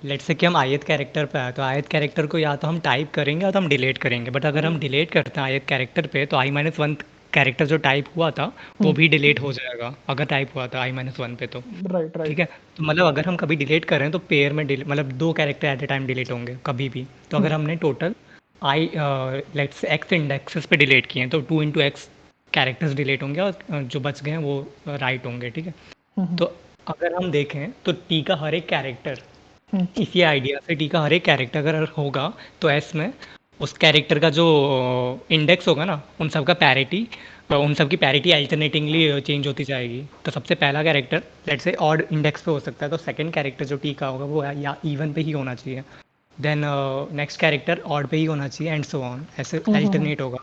लेट्स से कि हम आयत कैरेक्टर पे आए तो आयत कैरेक्टर को या तो हम टाइप करेंगे या तो हम डिलीट करेंगे। बट अगर हम डिलीट करते हैं आयत कैरेक्टर पे तो i-1 कैरेक्टर जो टाइप हुआ था वो भी डिलीट हो जाएगा अगर टाइप हुआ था i-1 पे तो। राइट ठीक राइट। है, तो मतलब अगर हम कभी डिलीट कर रहे हैं तो पेयर में मतलब 2 कैरेक्टर एट ए टाइम डिलीट होंगे कभी भी। तो अगर हमने total I let's x indexes पे डिलीट किए हैं तो 2 इंटू एक्स कैरेक्टर्स डिलीट होंगे और जो बच गए हैं वो राइट होंगे। ठीक है, तो अगर हम देखें तो टी का हर एक कैरेक्टर, इसी आइडिया से टी का हर एक कैरेक्टर अगर होगा तो एस में उस कैरेक्टर का जो इंडेक्स होगा ना उन सब का पैरिटी, उन सब की पैरिटी अल्टरनेटिंगली चेंज होती जाएगी। तो सबसे पहला character let's say odd index पे हो सकता है तो सेकंड कैरेक्टर जो टी का होगा वो या इवन पे ही होना चाहिए, देन नेक्स्ट कैरेक्टर ऑड पे ही होना चाहिए एंड सो ऑन, ऐसे अल्टरनेट होगा।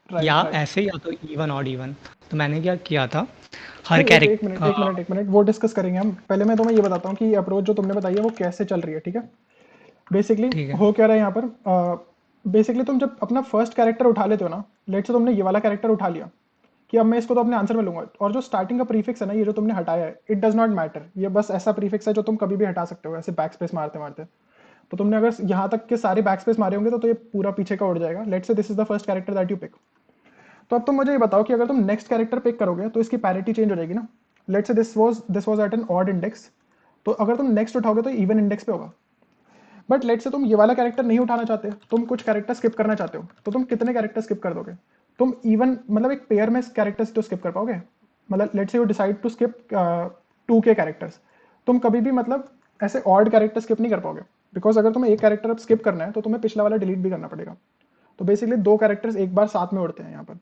राइट या राइट। ऐसे या तो इवन ऑड इवन। तो मैंने क्या किया था हर एक कैरेक्टर मिनट वो डिस्कस करेंगे हम। पहले मैं तुम्हें ये बताता हूँ कि ये अप्रोच जो तुमने बताई है वो कैसे चल रही है, ठीक है। बेसिकली ठीक है हो क्या रहा है यहाँ पर, बेसिकली तुम जब अपना फर्स्ट कैरेक्टर उठा लेते हो ना, लेट से तुमने ये वाला कैरेक्टर उठा लिया कि अब मैं इसको तो अपने आंसर में लूंगा, और जो स्टार्टिंग का प्रीफिक्स है ना, ये जो तुमने हटाया है, इट डज नॉट मैटर, ये बस ऐसा प्रीफिक्स है जो तुम कभी भी हटा सकते हो ऐसे बैक स्पेस मारते मारते। तो तुमने अगर यहाँ तक के सारे बैक स्पेस मारे होंगे तो ये पूरा पीछे का उड़ जाएगा। Let say this is the first character that you pick. तो अब तुम मुझे ये बताओ कि अगर तुम नेक्स्ट कैरेक्टर पिक करोगे तो इसकी पैरिटी चेंज हो जाएगी ना। Let say this was at an odd index, तो अगर तुम नेक्स्ट उठाओगे तो इवन इंडेक्स पे होगा। बट लेट से तुम ये वाला कैरेक्टर नहीं उठाना चाहते, तुम कुछ कैरेक्टर स्किप करना चाहते हो, तो तुम कितने कैरेक्टर स्किप कर दोगे? तुम इवन मतलब एक पेयर में कैरेक्टर्स तो स्किप कर पाओगे, मतलब लेट से यू डिसाइड टू स्किप 2 के कैरेक्टर्स, तुम कभी भी मतलब ऐसे ऑड कैरेक्टर स्किप नहीं कर पाओगे, बिकॉज अगर तुम्हें एक कैरेक्टर अब स्किप करना है तो तुम्हें पिछला वाला डिलीट भी करना पड़ेगा। तो बेसिकली 2 कैरेक्टर्स एक बार साथ में उड़ते हैं यहाँ पर,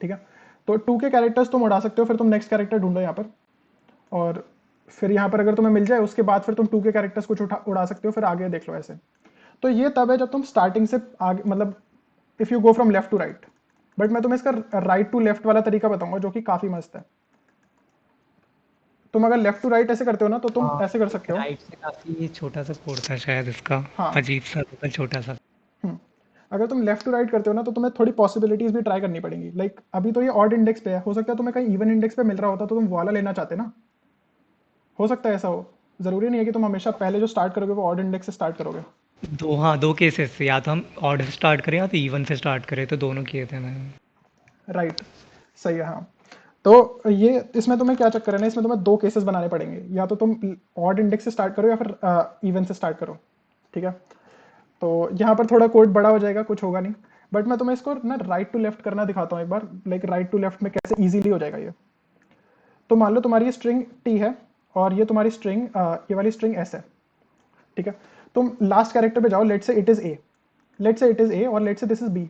ठीक है। तो 2 के कैरेक्टर्स तुम उड़ा सकते हो, फिर तुम नेक्स्ट कैरेक्टर ढूंढो यहाँ पर, और फिर यहाँ पर अगर तुम्हें मिल जाए उसके बाद फिर तुम 2 के कैरेक्टर्स कुछ उड़ा सकते हो, फिर आगे देख लो ऐसे। तो ये तब है जब तुम स्टार्टिंग से आगे मतलब if you go from left to right. But मैं तुम्हें इसका राइट टू लेफ्ट वाला तरीका बताऊंगा जो कि काफी मस्त है। तुम अगर लेफ्ट टू राइट ऐसे करते हो ना तो तुम ऐसे कर सकते हो। राइट से काफी छोटा सा कोड था शायद इसका, हाँ। अजीब सा लोकल छोटा सा। अगर तुम लेफ्ट टू राइट करते हो ना तो तुम्हें थोड़ी पॉसिबिलिटीज भी ट्राई करनी पड़ेंगी। लाइक अभी तो ये ऑड इंडेक्स पे है, हो सकता है तुम्हें कहीं इवन इंडेक्स पे मिल रहा होता तो तुम वो वाला लेना चाहते ना, हो सकता है ऐसा हो। जरूरी नहीं है कि तुम हमेशा पहले जो स्टार्ट करोगे वो ऑड इंडेक्स से स्टार्ट करोगे। दो केसेस से, या तो हम ऑड से स्टार्ट करें या तो इवन से स्टार्ट करें, तो दोनों किए थे मैंने। राइट, सही है। हाँ, तो ये इसमें तुम्हें क्या चक्कर है ना, इसमें तुम्हें 2 केसेस बनाने पड़ेंगे, या तो तुम ऑड इंडेक्स से स्टार्ट करो या फिर इवन से स्टार्ट करो, ठीक है। तो यहाँ पर थोड़ा कोड बड़ा हो जाएगा, कुछ होगा नहीं, बट मैं तुम्हें इसको ना राइट टू लेफ्ट करना दिखाता हूँ एक बार, लाइक राइट टू लेफ्ट में कैसे इजीली हो जाएगा ये। तो मान लो तुम्हारी ये स्ट्रिंग टी है और ये तुम्हारी स्ट्रिंग ये वाली स्ट्रिंग एस है, ठीक है। तुम लास्ट कैरेक्टर पे जाओ, लेट से इट इज ए, लेट से इट इज ए और late say this is B.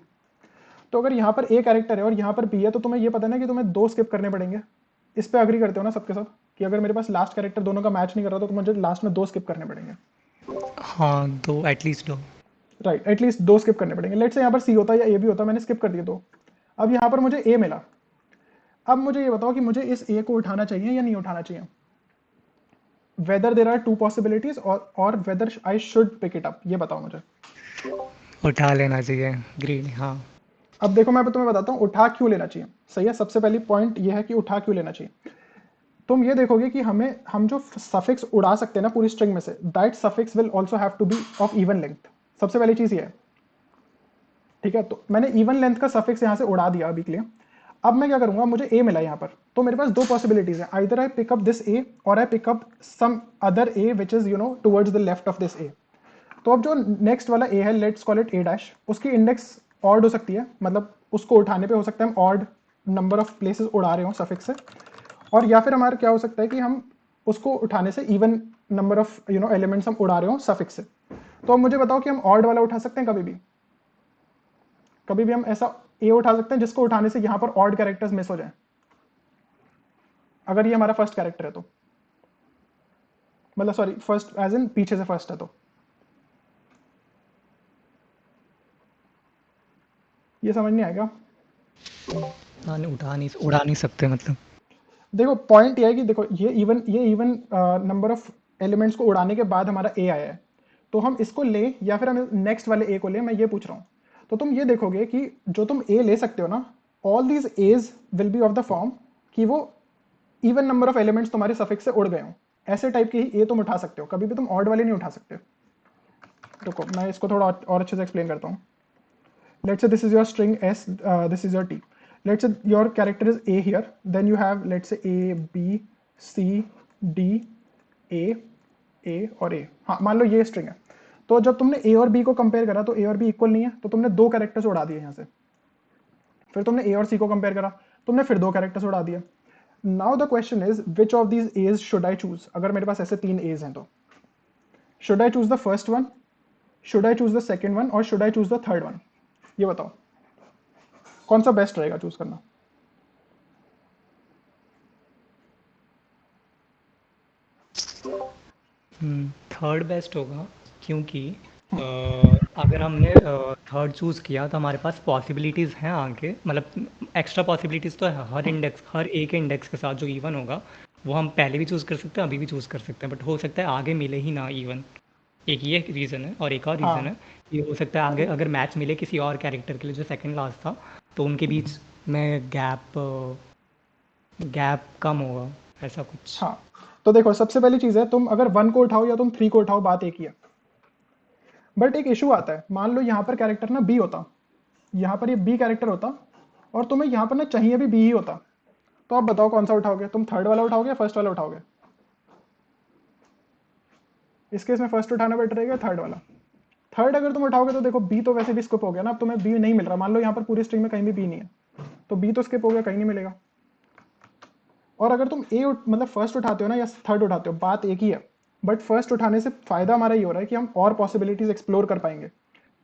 तो अगर यहाँ पर ए कैरेक्टर है और यहाँ पर बी है तो तुम्हें ये पता है ना कि तुम्हें 2 स्किप करने पड़ेंगे। इस पे अग्री करते हो ना सबके सब कि अगर मेरे पास लास्ट कैरेक्टर दोनों का मैच नहीं कर रहा तो मुझे लास्ट में 2 स्किप करने पड़ेंगे। हाँ, दो एटलीस्ट दो। राइट, एटलीस्ट 2 स्किप करने पड़ेंगे। लेट से यहाँ पर सी होता या ए भी होता, मैंने स्किप कर दिया 2। अब यहाँ पर मुझे ए मिला। अब मुझे ये बताओ कि मुझे इस ए को उठाना चाहिए या नहीं उठाना चाहिए। वेदर देयर आर 2 पॉसिबिलिटीज और whether I should pick it up, ये बताओ मुझे। उठा लेना चाहिए, ग्रीन। हाँ, अब देखो मैं तुम्हें बताता हूँ उठा क्यों लेना चाहिए। सही है, सबसे पहली पॉइंट ये है कि उठा क्यों लेना चाहिए। तुम ये देखोगे कि हम जो सफिक्स उड़ा सकते हैं ना पूरी स्ट्रिंग में से, that suffix will also have to be of even length. सबसे पहली चीज ये है, ठीक है। तो मैंने इवन लेंथ का सफिक्स यहाँ से उड़ा दिया अभी के लिए। अब मैं क्या करूंगा, मुझे ए मिला यहाँ पर, तो मेरे पास 2 पॉसिबिलिटीज है, either I pick up this A और I pick up some other A which is towards the left of this A. तो अब जो नेक्स्ट वाला ए है, let's call it A dash, उसकी इंडेक्स ऑड हो सकती है, मतलब उसको उठाने पे हो सकता है हम ऑड नंबर ऑफ प्लेसेस उड़ा रहे हो सफिक्स से, और या फिर हमारा क्या हो सकता है कि हम उसको उठाने से इवन नंबर ऑफ एलिमेंट्स हम उड़ा रहे हो सफिक्स से। तो अब मुझे बताओ कि हम ऑड वाला उठा सकते हैं कभी भी हम ऐसा ए उठा सकते हैं जिसको उठाने से यहां पर ऑड कैरेक्टर्स मिस हो जाए, अगर ये हमारा फर्स्ट कैरेक्टर है तो। मतलब सॉरी फर्स्ट एज इन पीछे से फर्स्ट है तो ये समझ नहीं आएगा। उड़ा नहीं सकते मतलब। देखो पॉइंट ये है कि देखो ये इवन नंबर ऑफ एलिमेंट्स को उड़ाने के बाद हमारा ए आया है, तो हम इसको ले या फिर हम नेक्स्ट वाले ए को ले, मैं ये पूछ रहा हूँ। तो तुम ये देखोगे कि जो तुम ए ले सकते हो ना, all these as will be of the form कि वो इवन नंबर ऑफ एलिमेंट्स तुम्हारे सफिक्स से उड़ गए हों, ऐसे टाइप के ही ए तुम उठा सकते हो, कभी भी तुम ऑड वाले नहीं उठा सकते। देखो मैं इसको थोड़ा और अच्छे से एक्सप्लेन करता हूँ। Let's say this is your string S, this is your T. Let's say your character is A here, then you have let's say A, B, C, D, A और A। हाँ मान लो ये string है, तो जब तुमने A और B को कंपेयर करा तो A और B इक्वल नहीं है, तो तुमने दो कैरेक्टर्स उड़ा दिए यहाँ से। फिर तुमने A और C को कंपेयर करा, तुमने फिर दो कैरेक्टर्स उड़ा दिए। Now the question is which of these A's should I choose. अगर मेरे पास ऐसे तीन A's हैं तो should I choose the first one, should I choose the second one और should I choose the third one. ये बताओ कौन सा बेस्ट रहेगा चूज करना। थर्ड बेस्ट होगा, क्योंकि अगर हमने थर्ड चूज़ किया तो हमारे पास पॉसिबिलिटीज़ हैं आगे, मतलब एक्स्ट्रा पॉसिबिलिटीज़ तो है हर एक इंडेक्स के साथ जो इवन होगा वो हम पहले भी चूज़ कर सकते हैं, अभी भी चूज़ कर सकते हैं, बट हो सकता है आगे मिले ही ना इवन। एक ये रीज़न है, और एक और रीज़न है कि हो सकता है आगे अगर मैच मिले किसी और कैरेक्टर के लिए जो सेकंड लास्ट था, तो उनके बीच में गैप कम होगा, ऐसा कुछ। हाँ तो देखो सबसे पहली चीज है, तुम अगर 1 को उठाओ या तुम 3 को उठाओ बात एक ही है, बट एक इशू आता है। मान लो यहाँ पर कैरेक्टर ना बी होता, यहाँ पर ये बी कैरेक्टर होता और तुम्हें यहाँ पर ना चाहिए भी बी ही होता, तो आप बताओ कौन सा उठाओगे, तुम थर्ड वाला उठाओगे या फर्स्ट वाला उठाओगे। इस केस में फर्स्ट उठाना बेटर रहेगा, थर्ड वाला। थर्ड अगर तुम उठाओगे तो देखो बी तो वैसे भी स्किप हो गया ना, अब तुम्हें बी नहीं मिल रहा। मान लो यहाँ पर पूरी स्ट्रिंग में कहीं भी बी नहीं है, तो बी तो स्किप हो गया, कहीं नहीं मिलेगा। और अगर तुम ए मतलब फर्स्ट उठाते हो ना या थर्ड उठाते हो, बात एक ही है, बट फर्स्ट उठाने से फायदा हमारा ये हो रहा है कि हम और पॉसिबिलिटीज एक्सप्लोर कर पाएंगे।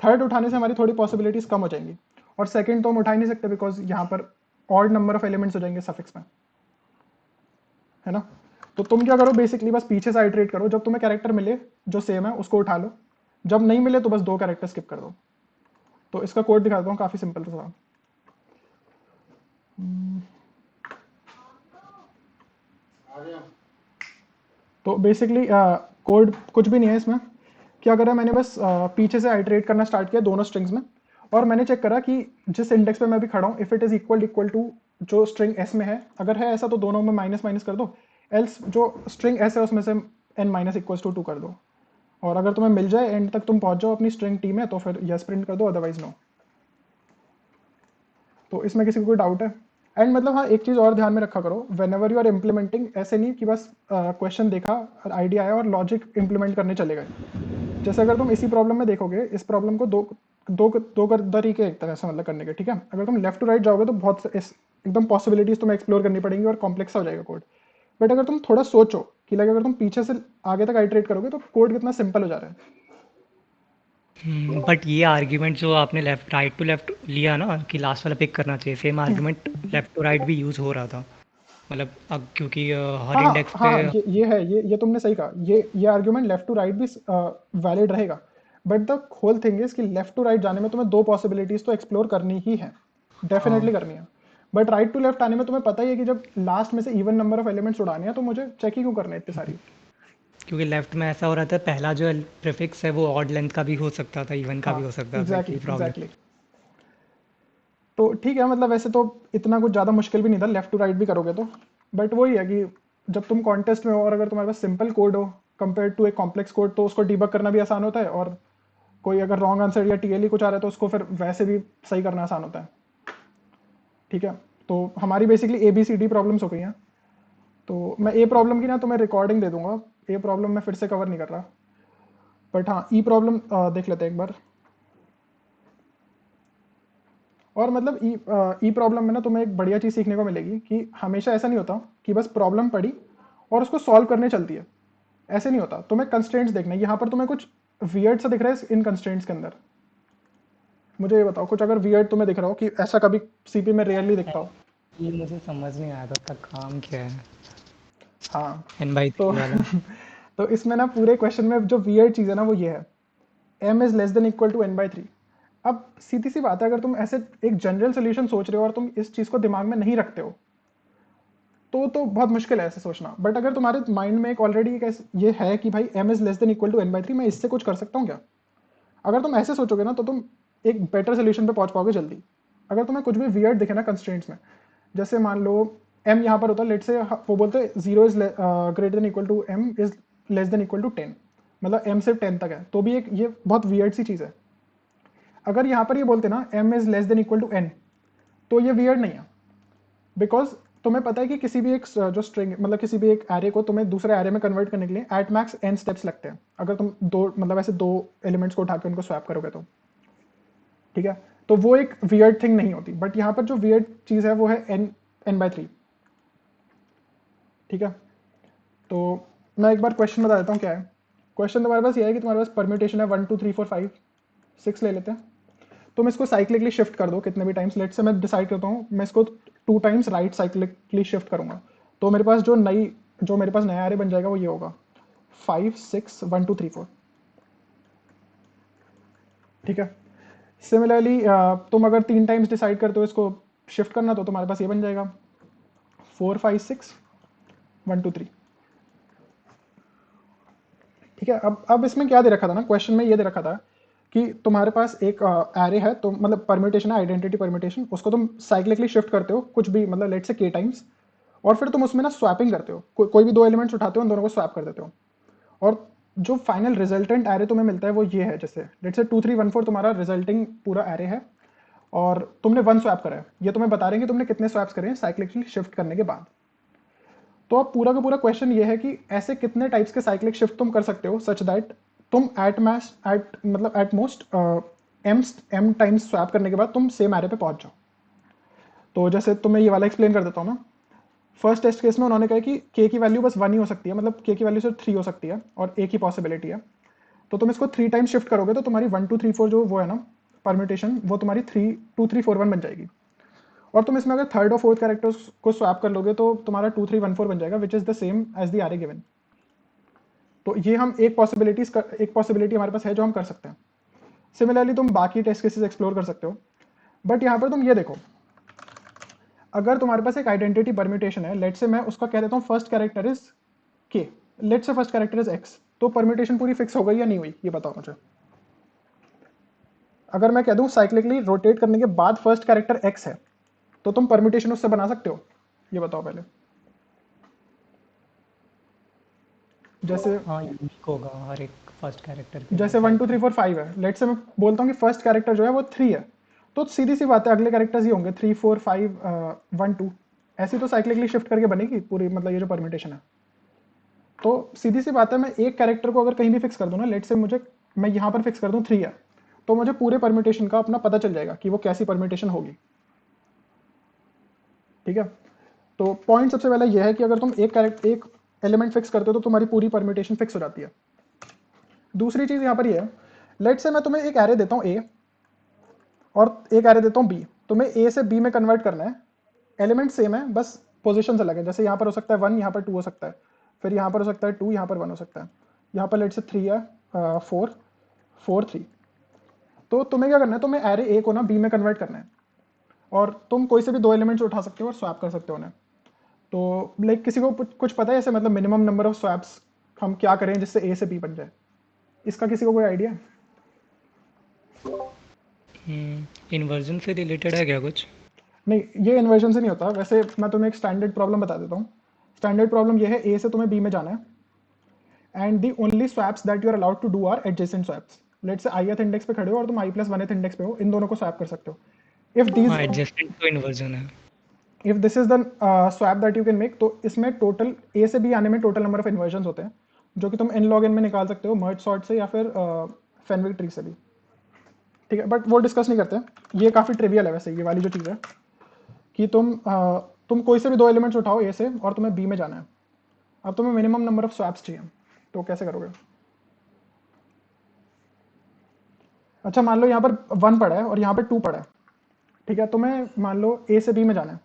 थर्ड उठाने से हमारी थोड़ी पॉसिबिलिटीज कम हो जाएंगी, और सेकंड तो हम उठा ही नहीं सकते बिकॉज यहाँ पर ऑड नंबर ऑफ एलिमेंट्स हो जाएंगे सफिक्स में, है ना। तो तुम क्या करो बेसिकली, बस पीछे से आइटरेट करो, जब तुम्हें कैरेक्टर मिले जो सेम है उसको उठा लो, जब नहीं मिले तो बस दो कैरेक्टर स्किप कर दो। तो इसका कोड दिखाता हूँ, काफी सिंपल था। तो बेसिकली कोड कुछ भी नहीं है इसमें। क्या करा मैंने, बस पीछे से आइटरेट करना स्टार्ट किया दोनों स्ट्रिंग्स में, और मैंने चेक करा कि जिस इंडेक्स पे मैं अभी खड़ा हूँ, if it is equal to जो स्ट्रिंग एस में है, अगर है ऐसा तो दोनों में माइनस माइनस कर दो, एल्स जो स्ट्रिंग एस है उसमें से एन माइनस इक्वल्स टू 2 कर दो, और अगर तुम्हें मिल जाए एंड तक तुम पहुंच जाओ अपनी स्ट्रिंग टी में, तो फिर यस प्रिंट कर दो, अदरवाइज नो। तो इसमें किसी को कोई डाउट है? एंड मतलब हाँ एक चीज़ और ध्यान में रखा करो, whenever you are implementing, ऐसे नहीं कि बस क्वेश्चन देखा और आइडिया आया और लॉजिक इम्प्लीमेंट करने चले गए। जैसे अगर तुम इसी प्रॉब्लम में देखोगे, इस प्रॉब्लम को दो तरीके एक तरह से मतलब करने के, ठीक है। अगर तुम लेफ्ट टू राइट जाओगे तो बहुत एकदम पॉसिबिलिटीज तुम्हें एक्सप्लोर करनी पड़ेंगी और कॉम्प्लेक्स हो जाएगा कोड। बट अगर तुम थोड़ा सोचो कि लाइक अगर तुम पीछे से आगे तक आइटरेट करोगे तो कोड कितना सिंपल हो जा रहा है। बट ये आर्ग्यूमेंट जो आपने राइट टू लेफ्ट लिया ना कि लास्ट वाला पिक करना चाहिए, same argument left to right भी यूज हो रहा था, मतलब अब क्योंकि हर इंडेक्स पे ये है, ये तुमने सही कहा, ये आर्ग्यूमेंट लेफ्ट टू राइट भी वैलिड रहेगा, but the whole thing is कि लेफ्ट टू राइट जाने में तुम्हें दो पॉसिबिलिटीज तो एक्सप्लोर करनी ही है, डेफिनेटली करनी है। बट राइट टू लेफ्ट आने में तुम्हें पता ही है कि जब लास्ट में से इवन नंबर ऑफ एलिमेंट्स उड़ाने हैं तो मुझे चेक ही क्यों करना है इतनी सारी। क्योंकि लेफ्ट में ऐसा हो रहा था, पहला जो प्रीफिक्स है वो ऑड लेंथ का भी हो सकता था, इवन का भी हो सकता था। एग्जैक्टली। तो ठीक है, मतलब वैसे तो इतना कुछ ज़्यादा मुश्किल भी नहीं था लेफ्ट टू राइट भी करोगे तो, बट वही है कि जब तुम कॉन्टेस्ट में हो और अगर तुम्हारे पास सिंपल कोड हो कंपेयर टू एक कॉम्प्लेक्स कोड, तो उसको डीबग करना भी आसान होता है, और कोई अगर रॉन्ग आंसर या टीएलई कुछ आ रहा है तो उसको फिर वैसे भी सही करना आसान होता है, ठीक है। तो हमारी बेसिकली ABCD प्रॉब्लम्स हो गई हैं। तो मैं ए प्रॉब्लम की ना तुम्हें रिकॉर्डिंग दे दूंगा, ए प्रॉब्लम मैं फिर से कवर नहीं कर रहा, बट हाँ ई प्रॉब्लम देख लेते हैं एक बार। और मतलब ई प्रॉब्लम में ना तुम्हें एक बढ़िया चीज़ सीखने को मिलेगी कि हमेशा ऐसा नहीं होता कि बस प्रॉब्लम पड़ी और उसको सॉल्व करने चलती है, ऐसे नहीं होता। तुम्हें कंस्ट्रेंट्स देखना है, यहाँ पर तुम्हें कुछ वियर्ड सा दिख रहा है इन कंस्ट्रेंट्स के अंदर। मुझे ये बताओ कुछ अगर वियर्ड तुम्हें दिख रहा हो कि ऐसा कभी सीपी में रेयरली दिखता हो। ये मुझे समझ नहीं आया था, काम क्या है। हाँ n/3 वाला। तो इसमें ना पूरे क्वेश्चन में जो वियर्ड चीज़ है ना वो ये है, m is less than equal to n/3। अब सीधी सी बात है, अगर तुम ऐसे एक जनरल सोल्यूशन सोच रहे हो और तुम इस चीज़ को दिमाग में नहीं रखते हो तो बहुत मुश्किल है ऐसे सोचना। बट अगर तुम्हारे माइंड में एक ऑलरेडी ये है कि भाई m is less than equal to n/3, मैं इससे कुछ कर सकता हूँ क्या, अगर तुम ऐसे सोचोगे ना तो तुम एक बेटर सोल्यूशन पे पहुंच पाओगे जल्दी। अगर तुम्हें कुछ भी वियर्ड दिखे ना कंस्ट्रेंट्स में, जैसे मान लो m यहाँ पर होता है, लेट से वो बोलते हैं 0 is greater than equal to m is less than equal to 10, मतलब m सिर्फ 10 तक है, तो भी एक ये बहुत वियर्ड सी चीज़ है। अगर यहाँ पर ये बोलते ना m is less than equal to n, तो ये वियर्ड नहीं है, बिकॉज तुम्हें पता है कि किसी भी एक जो स्ट्रिंग मतलब किसी भी एक एरे को तुम्हें दूसरे एरे में कन्वर्ट करने के लिए एट मैक्स n स्टेप्स लगते हैं, अगर तुम दो मतलब ऐसे दो एलिमेंट्स को उठा के उनको स्वैप करोगे तो, ठीक है। तो वो एक वियर्ड थिंग नहीं होती, बट यहाँ पर जो वियर्ड चीज़ है वो है n/3, ठीक है। तो मैं एक बार क्वेश्चन बता देता हूँ क्या है। क्वेश्चन तुम्हारे पास ये है कि तुम्हारे पास परम्यूटेशन है 1 2 3 4 5 6 ले लेते हैं, तुम इसको साइक्लिकली शिफ्ट कर दो कितने भी टाइम्स। लेट से मैं डिसाइड करता हूँ मैं इसको 2 टाइम्स राइट साइक्लिकली शिफ्ट करूंगा, तो मेरे पास जो मेरे पास नया एरे बन जाएगा वो ये होगा 5 6 1 2 3 4, ठीक है। सिमिलरली तुम अगर 3 टाइम्स डिसाइड करते हो इसको शिफ्ट करना, तो तुम्हारे पास ये बन जाएगा 4 5 6 1 2 3, ठीक है। अब इसमें क्या दे रखा था ना, क्वेश्चन में ये दे रखा था कि तुम्हारे पास एक एरे है, तो मतलब परम्यूटेशन है, आइडेंटिटी परम्यूटेशन, उसको तुम साइक्लिकली शिफ्ट करते हो कुछ भी मतलब लेट से k टाइम्स, और फिर तुम उसमें ना स्वैपिंग करते हो, कोई भी दो एलिमेंट्स उठाते हो, उन दोनों को स्वैप कर देते हो, और जो फाइनल रिजल्टेंट एरे तुम्हें मिलता है वो ये है। जैसे लेट से 2 3 1 4 तुम्हारा रिजल्टिंग पूरा एरे है और तुमने 1 स्वैप करा है, ये तुम्हें बता रहे हैं कि तुमने कितने स्वैप्स करे हैं साइक्लिकली शिफ्ट करने के बाद। तो अब पूरा का पूरा क्वेश्चन ये है कि ऐसे कितने टाइप्स के साइक्लिक शिफ्ट तुम कर सकते हो सच दैट तुम at most m times swap करने के बाद तुम सेम एरे पे पहुंच जाओ। तो जैसे तुम्हें ये वाला एक्सप्लेन कर देता हूँ ना। फर्स्ट टेस्ट केस में उन्होंने कहा कि k की वैल्यू बस 1 ही हो सकती है, मतलब k की वैल्यू सिर्फ 3 हो सकती है और एक ही पॉसिबिलिटी है। तो तुम इसको 3 टाइम्स शिफ्ट करोगे तो तुम्हारी 1 2 3 4 जो वो है ना परम्यूटेशन, वो तुम्हारी 3 2 3 4 1 बन जाएगी। और तुम इसमें अगर थर्ड और फोर्थ कैरेक्टर्स को स्वैप कर लोगे तो तुम्हारा 2 3 1 4 बन जाएगा, which is the same as the array given. तो ये हम एक पॉसिबिलिटी हमारे पास है जो हम कर सकते हैं। सिमिलरली तुम बाकी टेस्ट केसेस एक्सप्लोर कर सकते हो, बट यहाँ पर तुम ये देखो, अगर तुम्हारे पास एक आइडेंटिटी परम्यूटेशन है, लेट से मैं उसका कह देता हूँ first character is k, let say first character is x, तो परम्यूटेशन पूरी फिक्स हो गई या नहीं हुई ये बताओ मुझे। अगर मैं कह दूँ साइक्लिकली रोटेट करने के बाद फर्स्ट कैरेक्टर x है, तो तुम परम्यूटेशन उससे बना सकते हो, ये बताओ पहले। जैसे हाँ यूनिक होगा हर एक फर्स्ट कैरेक्टर जैसे 1 2 3 4 5 है, लेट से मैं बोलता हूँ कि फर्स्ट कैरेक्टर जो है वो 3 है, तो सीधी सी बात है अगले कैरेक्टर्स ही होंगे 3 4 5 1 2, ऐसी तो साइक्लिकली शिफ्ट करके बनेगी पूरी मतलब ये जो परम्यूटेशन है। तो सीधी सी बात है, मैं एक कैरेक्टर को अगर कहीं भी फिक्स कर दूँ ना, लेट से मैं यहाँ पर फिक्स कर दूँ 3 है, तो मुझे पूरे परम्यूटेशन का अपना पता चल जाएगा कि वो कैसी परम्यूटेशन होगी, ठीक है। तो पॉइंट सबसे पहले यह है कि अगर तुम एक एलिमेंट फिक्स करते हो तो तुम्हारी पूरी परम्यूटेशन फिक्स हो जाती है। दूसरी चीज यहाँ पर यह है, लेट से मैं तुम्हें एक एरे देता हूँ a और एक एरे देता हूँ b, तुम्हें a से b में कन्वर्ट करना है, एलिमेंट सेम है बस पोजीशन अलग है। जैसे यहाँ पर हो सकता है 1, यहाँ पर 2 हो सकता है, फिर यहाँ पर हो सकता है 2, यहाँ पर 1 हो सकता है, यहाँ पर लेट से 3 है 4 4 3। तो तुम्हें क्या करना है, तुम्हें एरे a को ना b में कन्वर्ट करना है, और तुम कोई से भी दो एलिमेंट्स उठा सकते हो और स्वैप कर सकते हो उन्हें। तो लाइक किसी को कुछ पता है ऐसे मतलब मिनिमम नंबर ऑफ स्वैप्स हम क्या करें जिससे a से b बन जाए, इसका किसी को कोई आइडिया? इन्वर्जन से रिलेटेड है क्या कुछ? नहीं, ये इन्वर्जन से नहीं होता। वैसे मैं तुम्हें एक स्टैंडर्ड प्रॉब्लम बता देता हूँ। स्टैंडर्ड प्रॉब्लम ये है, a से तुम्हें b में जाना है and the only swaps that you are allowed to do are adjacent swaps. Let say ith index पे खड़े हो और तुम i+1th इंडेक्स पे हो, इन दोनों को स्वैप कर सकते हो। हाँ एडजेसेंट तो इन्वर्जन है। If this is the swap that you can make, तो इसमें टोटल a से b आने में टोटल नंबर ऑफ इन्वर्जन्स होते हैं, जो कि तुम n log n में निकाल सकते हो मर्ज सॉर्ट से या फिर फेनविक ट्री से भी, ठीक है। बट वो डिस्कस नहीं करते, ये काफ़ी ट्रिवियल है वैसे ये वाली जो चीज़ है कि तुम कोई से भी दो एलिमेंट्स उठाओ a से और तुम्हें b में जाना है। अब तुम्हें मिनिमम नंबर ऑफ स्वैप्स चाहिए, तो कैसे करोगे? अच्छा मान लो यहाँ पर 1 पड़ा है और यहाँ पर 2 पड़ा है, ठीक है। तुम्हें मान लो a से b में जाना है,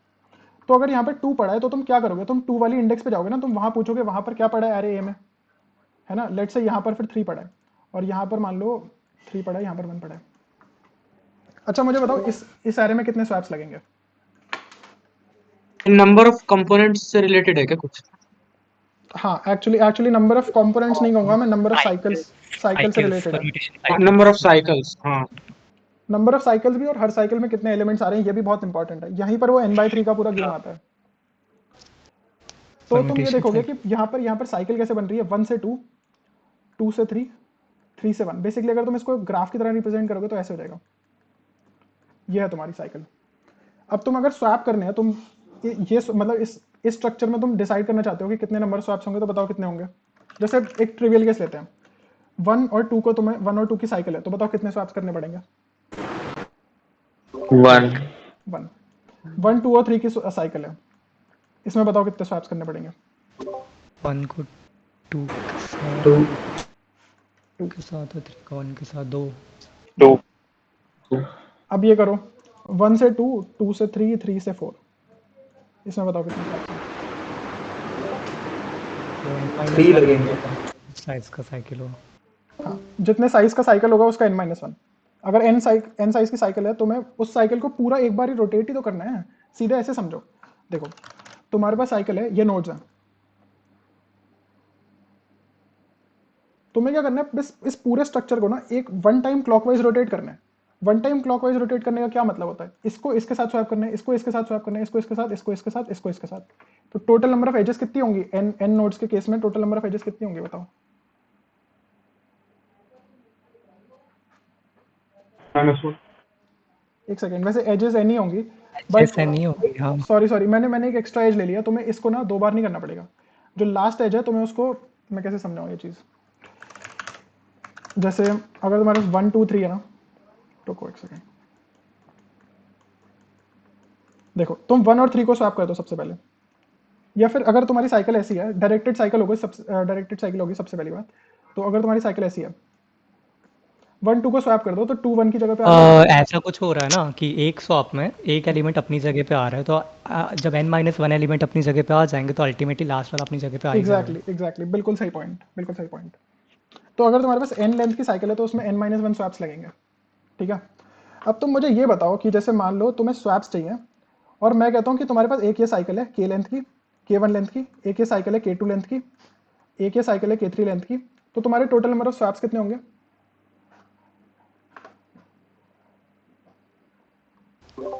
तो अगर यहाँ पर 2 पड़ा है तो तुम क्या करोगे? तुम 2 वाली इंडेक्स पे जाओगे ना, तुम वहाँ पूछोगे वहाँ पर क्या पड़ा है एरे a में, है ना। लेट से यहाँ पर फिर 3 पड़ा है और यहाँ पर मान लो 3 पड़ा है, यहाँ पर 1 पड़ा है। अच्छा मुझे बताओ इस एरे में कितने स्वैप्स लगेंगे? नंबर ऑफ कंपोनेंट्स से रिलेटेड है क्या कुछ? हाँ एक्चुअली नंबर ऑफ कंपोनेंट्स नहीं कहूंगा मैं, नंबर ऑफ साइकिल्स से रिलेटेड है। परम्यूटेशन नंबर ऑफ साइकिल्स, हाँ। नंबर ऑफ साइकिल्स भी और हर साइकिल में कितने एलिमेंट्स आ रहे हैं ये भी बहुत इंपॉर्टेंट है। यहीं पर वो n/3 का पूरा गेम आता है। तो तुम ये देखोगे कि यहाँ पर साइकिल कैसे बन रही है, 1 से 2, 2 से 3, 3 से 1। बेसिकली अगर तुम इसको ग्राफ की तरह रिप्रेजेंट करोगे तो ऐसे हो जाएगा। ये है तुम्हारी साइकिल। अब तुम अगर स्वैप करने हैं, तुम ये मतलब इस स्ट्रक्चर में तुम डिसाइड करना चाहते हो कि कितने नंबर स्वैप्स होंगे, तो बताओ कितने होंगे। जैसे एक ट्रिवियल केस लेते हैं, 1 और 2 को तुम्हें 1 और 2 की साइकिल है, तो बताओ कितने स्वैप्स करने पड़ेंगे। 1 2 और 3 की साइकिल है, इसमें बताओ कितने स्वैप्स करने पड़ेंगे। 1 को 2 के साथ और 3 को 1 के साथ 2। अब ये करो 1 से 2, 2 से 3, 3 से 4, इसमें बताओ कितने स्वैप्स हैं। 3 लगेंगे। साइज का साइकिल हो। हाँ, जितने साइज का साइकिल होगा उसका n-1। अगर n साइज की साइकिल है तो मैं उस साइकिल को पूरा एक बार ही रोटेट ही तो करना है। सीधे ऐसे समझो, देखो तुम्हारे पास साइकिल है, ये नोड्स हैं, तुम्हें क्या करना है, बस इस पूरे स्ट्रक्चर को ना एक 1 टाइम क्लॉकवाइज रोटेट करना है। 1 टाइम क्लॉकवाइज रोटेट करने का क्या मतलब होता है, इसको इसके साथ स्वैप करना है, इसको इसके साथ स्वैप करना है, इसको इसके साथ, इसको इसके साथ, इसको इसके साथ। तो टोटल नंबर ऑफ एजेस कितनी होंगी n नोड्स के केस में, टोटल नंबर ऑफ एजेस कितनी होंगी बताओ। -1। एक सेकंड, वैसे एजेस एनी होंगी जैसे नहीं होगी। हाँ सॉरी मैंने एक एक्स्ट्रा एज ले लिया। तुम्हें इसको ना 2 बार नहीं करना पड़ेगा। जो लास्ट एज है तुम्हें उसको मैं कैसे समझाऊं ये चीज़। जैसे अगर तुम्हारे 1 2 3 है ना, रुको एक सेकंड, देखो तुम 1 और 3 को स्वैप कर दो सबसे पहले, या फिर अगर तुम्हारी साइकिल ऐसी है, डायरेक्टेड साइकिल होगी सबसे पहली बात। तो अगर तुम्हारी साइकिल ऐसी है 1 2 को स्वैप कर दो तो 2 1 की जगह पे आ जाएगा। ऐसा कुछ हो रहा है ना कि एक स्वैप में एक एलिमेंट अपनी जगह पे आ रहा है, तो जब n-1 एलिमेंट अपनी जगह पे आ जाएंगे तो अल्टीमेटली लास्ट वाला अपनी जगह पे आ ही जाएगा। एग्जैक्टली बिल्कुल सही पॉइंट। तो अगर तुम्हारे पास n लेंथ की साइकिल है तो उसमें n-1 स्वैप्स लगेंगे, ठीक है। अब तुम मुझे ये बताओ कि जैसे मान लो तुम्हें स्वैप्स चाहिए और मैं कहता हूँ कि तुम्हारे पास एक ये साइकिल है k लेंथ की, k1 लेंथ की, एक ये साइकिल है k2 लेंथ की, एक ये साइकिल है k3 लेंथ की, तो तुम्हारे टोटल नंबर ऑफ स्वैप्स कितने होंगे।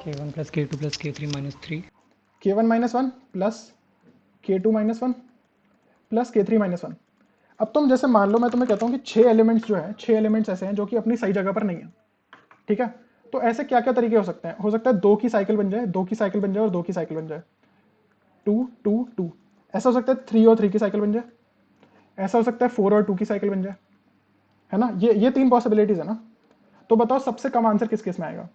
k1 plus k2 plus k3 minus 3। k1 - 1 plus k2 - 1 plus k3 - 1। अब तुम जैसे मान लो मैं तुम्हें कहता हूँ कि 6 एलिमेंट्स जो है, 6 एलिमेंट्स ऐसे हैं जो कि अपनी सही जगह पर नहीं है, ठीक है। तो ऐसे क्या क्या तरीके हो सकते हैं, हो सकता है 2 की साइकिल बन जाए, 2 की साइकिल बन जाए और 2 की साइकिल बन जाए, 2 2 2। ऐसा हो सकता है 3 और 3 की साइकिल बन जाए, ऐसा हो सकता है 4 और 2 की साइकिल बन जाए, है ना। ये 3 पॉसिबिलिटीज है ना। तो बताओ सबसे कम आंसर किस केस में आएगा।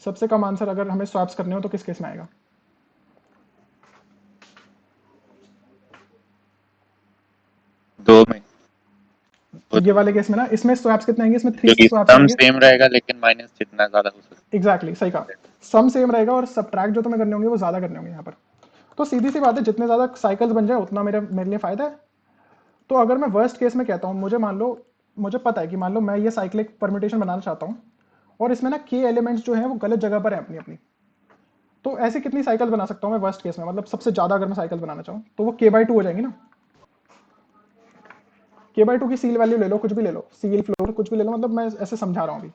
सबसे कम आंसर अगर हमें स्वैप्स करने हो तो किस केस में आएगा। दो में ये वाले केस में ना, इसमें स्वैप्स कितने आएंगे, इसमें 3 क्योंकि स्वैप्स सम आएंगे। सेम रहेगा लेकिन माइनस जितना ज्यादा हो सकता एग्जैक्टली सही कहा, सम सेम रहेगा और सब्ट्रैक्ट जो तुम्हें करने होंगे वो ज्यादा करने होंगे यहाँ पर। तो सीधी सी बात है, जितने ज्यादा साइकिल्स बन जाए उतना मेरे लिए फायदा है। तो अगर मैं वर्स्ट केस में कहता हूँ, मुझे पता है कि मान लो मैं ये साइक्लिक परम्यूटेशन बनाना चाहता हूँ और इसमें ना k एलिमेंट्स जो हैं वो गलत जगह पर हैं अपनी अपनी, तो ऐसी कितनी साइकिल बना सकता हूँ मैं वर्स्ट केस में, मतलब सबसे ज्यादा अगर मैं साइकिल बनाना चाहूँ तो वो k/2 हो जाएंगी ना। k/2 की सील वैल्यू ले लो, कुछ भी ले लो, सील फ्लोर कुछ भी ले लो, मतलब मैं ऐसे समझा रहा हूँ अभी।